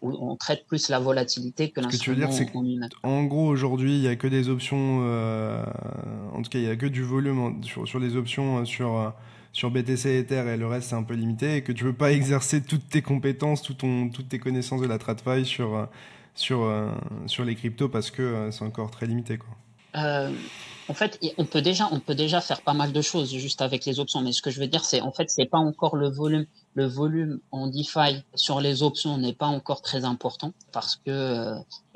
où on traite plus la volatilité que Ce que tu veux dire, c'est l'instrument en lui-même. qu'en gros, aujourd'hui, il n'y a que des options, en tout cas, il n'y a que du volume sur les options sur BTC et Ether, et le reste, c'est un peu limité, et que tu ne veux pas exercer toutes tes compétences, toutes tes connaissances de la TradFi sur les cryptos parce que c'est encore très limité, quoi. En fait, on peut déjà faire pas mal de choses juste avec les options. Mais ce que je veux dire, c'est en fait, c'est pas encore le volume. Le volume en DeFi sur les options n'est pas encore très important parce que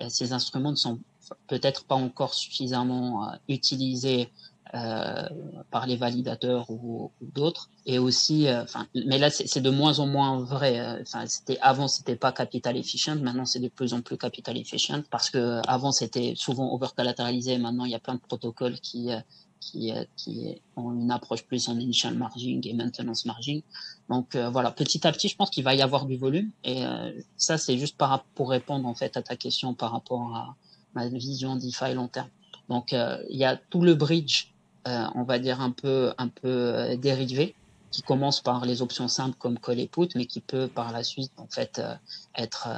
ces instruments ne sont peut-être pas encore suffisamment utilisés par les validateurs ou d'autres. Et aussi, mais là, c'est de moins en moins vrai. Avant, c'était pas capital efficient. Maintenant, c'est de plus en plus capital efficient parce que avant, c'était souvent over-collatéralisé. Maintenant, il y a plein de protocoles qui ont une approche plus en initial margin et maintenance margin. Donc voilà, petit à petit, je pense qu'il va y avoir du volume. Et ça, c'est juste pour répondre en fait à ta question par rapport à ma vision DeFi long terme. Donc il y a tout le bridge, on va dire un peu dérivé, qui commence par les options simples comme call et put, mais qui peut par la suite en fait être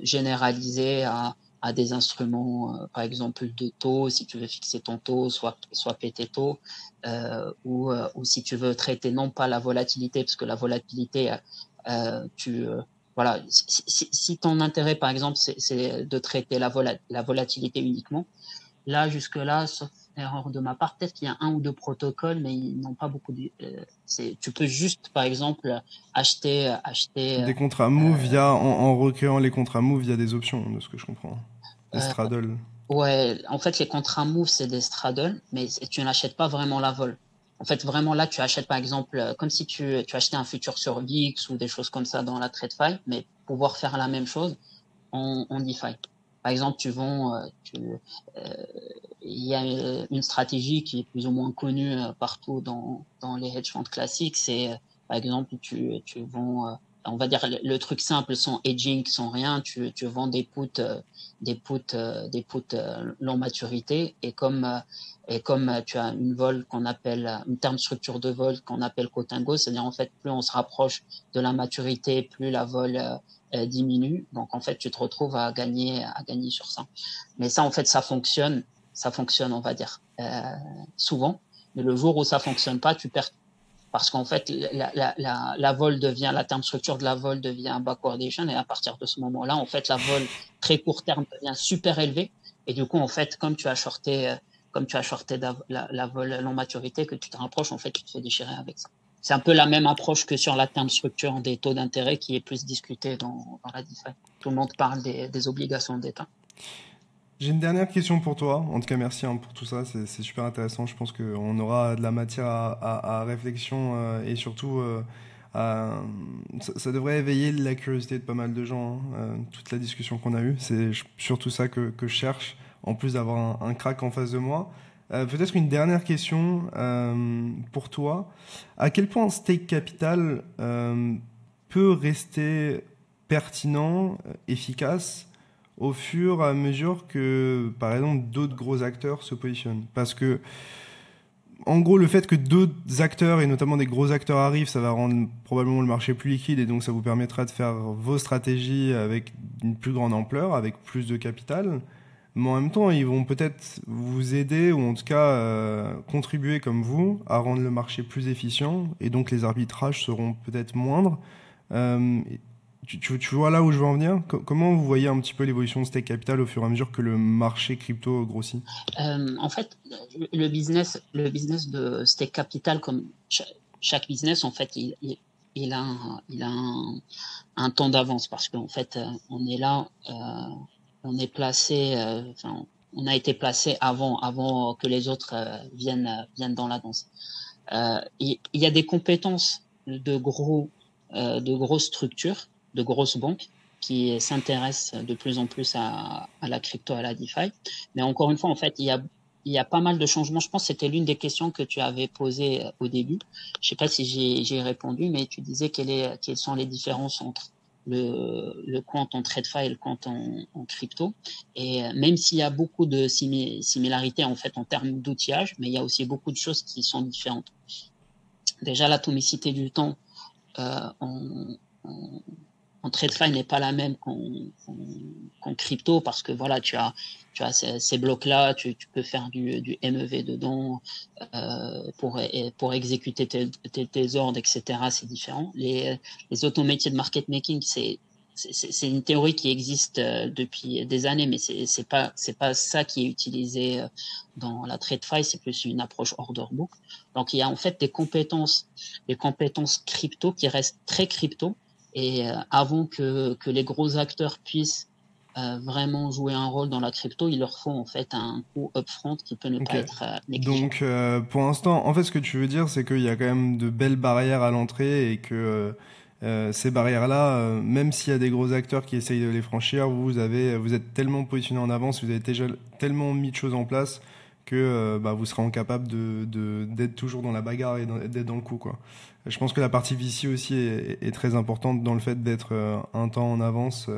généralisé à des instruments, par exemple de taux, si tu veux fixer ton taux, soit PT taux, ou si tu veux traiter non pas la volatilité, parce que la volatilité, voilà, si ton intérêt, par exemple, c'est de traiter la volatilité uniquement, là, jusque-là, sauf erreur de ma part, peut-être qu'il y a un ou deux protocoles, mais ils n'ont pas beaucoup de. Tu peux juste, par exemple, acheter. Des contrats move en recréant les contrats move via des options, de ce que je comprends. Des straddles. Ouais, en fait, les contrats move, c'est des straddles, mais tu n'achètes pas vraiment la vol. En fait, vraiment, là, tu achètes, par exemple, comme si tu achetais un futur sur VIX ou des choses comme ça dans la TradeFi, mais pouvoir faire la même chose en DeFi. Par exemple, il y a une stratégie qui est plus ou moins connue partout dans les hedge funds classiques. C'est, par exemple, tu vends, on va dire, le truc simple, sans hedging, sans rien, tu vends des puts long maturité. Et comme tu as une vol qu'on appelle, une terme structure de vol qu'on appelle Cotingo, c'est-à-dire, en fait, plus on se rapproche de la maturité, plus la vol diminue. Donc, en fait, tu te retrouves à gagner sur ça. Mais ça, en fait, ça fonctionne, on va dire, souvent. Mais le jour où ça fonctionne pas, tu perds. Parce qu'en fait, la vol devient, la terme structure de la vol devient un backwardation. Et à partir de ce moment-là, en fait, la vol très court terme devient super élevée. Et du coup, en fait, comme tu as shorté la vol long maturité, que tu te rapproches, en fait, tu te fais déchirer avec ça. C'est un peu la même approche que sur la terme structure des taux d'intérêt qui est plus discutée dans la DeFi. Tout le monde parle des obligations d'État. J'ai une dernière question pour toi. En tout cas, merci pour tout ça. C'est super intéressant. Je pense qu'on aura de la matière à réflexion et surtout, ça devrait éveiller la curiosité de pas mal de gens, toute la discussion qu'on a eue. C'est surtout ça que je cherche, en plus d'avoir un crack en face de moi. Peut-être une dernière question pour toi. À quel point Stake Capital peut rester pertinent, efficace au fur et à mesure que, par exemple, d'autres gros acteurs se positionnent? Parce que, en gros, le fait que d'autres acteurs, et notamment des gros acteurs, arrivent, ça va rendre probablement le marché plus liquide, et donc ça vous permettra de faire vos stratégies avec une plus grande ampleur, avec plus de capital. Mais en même temps, ils vont peut-être vous aider, ou en tout cas contribuer comme vous, à rendre le marché plus efficient, et donc les arbitrages seront peut-être moindres. Euh, tu vois là où je veux en venir? Comment vous voyez un petit peu l'évolution de Stake Capital au fur et à mesure que le marché crypto grossit? En fait, le business de Stake Capital, comme chaque business, en fait, il a un temps d'avance parce qu'en fait, on est là, on est placé, on a été placé avant que les autres viennent dans la danse. Il y a des compétences de grosses structures, de grosses banques qui s'intéressent de plus en plus à la crypto, à la DeFi. Mais encore une fois, en fait, il y a pas mal de changements. Je pense que c'était l'une des questions que tu avais posées au début. Je sais pas si j'ai répondu, mais tu disais quelles sont les différences entre le compte en TradeFi et le compte en crypto. Et même s'il y a beaucoup de similarités en fait en termes d'outillage, mais il y a aussi beaucoup de choses qui sont différentes. Déjà, l'atomicité du temps en, en, en TradeFi n'est pas la même qu'en crypto parce que voilà, tu as ces blocs-là, tu peux faire du MEV dedans pour exécuter tes ordres, etc. C'est différent. Les automated market making, c'est une théorie qui existe depuis des années, mais c'est pas ça qui est utilisé dans la TradeFi, c'est plus une approche order book. Donc il y a en fait des compétences crypto qui restent très crypto. Et avant que les gros acteurs puissent vraiment jouer un rôle dans la crypto, il leur faut en fait un coût upfront qui peut ne Ok. pas être négligeable. Donc, pour l'instant, en fait, ce que tu veux dire, c'est qu'il y a quand même de belles barrières à l'entrée et que ces barrières-là, même s'il y a des gros acteurs qui essayent de les franchir, vous êtes tellement positionné en avance, vous avez déjà tellement mis de choses en place que bah, vous serez incapable d'être toujours dans la bagarre et d'être dans le coup, quoi. Je pense que la partie VC aussi est très importante dans le fait d'être un temps en avance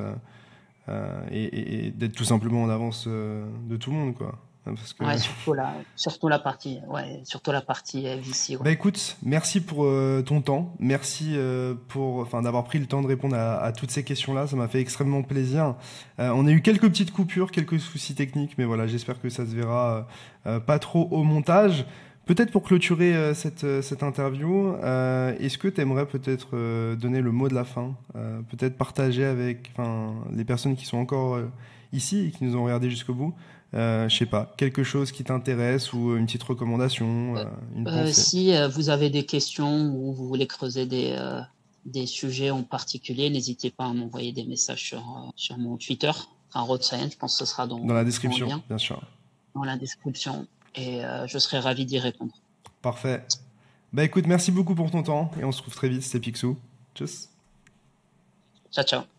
et d'être tout simplement en avance de tout le monde, quoi. Parce que Ouais, surtout la partie VC, ouais. bah écoute, merci pour ton temps, merci enfin d'avoir pris le temps de répondre à toutes ces questions-là, ça m'a fait extrêmement plaisir. On a eu quelques petites coupures, quelques soucis techniques, mais voilà, j'espère que ça se verra pas trop au montage. Peut-être pour clôturer cette interview, est-ce que tu aimerais peut-être donner le mot de la fin, peut-être partager avec les personnes qui sont encore ici et qui nous ont regardé jusqu'au bout, je sais pas, quelque chose qui t'intéresse ou une petite recommandation, une pensée. Si vous avez des questions ou vous voulez creuser des sujets en particulier, n'hésitez pas à m'envoyer des messages sur mon Twitter, @roadscience. Je pense que ce sera Dans la en description, lien bien sûr. dans la description et je serai ravi d'y répondre. Parfait. Bah écoute, merci beaucoup pour ton temps et on se retrouve très vite, c'était Picsou. Tchuss. Ciao, ciao.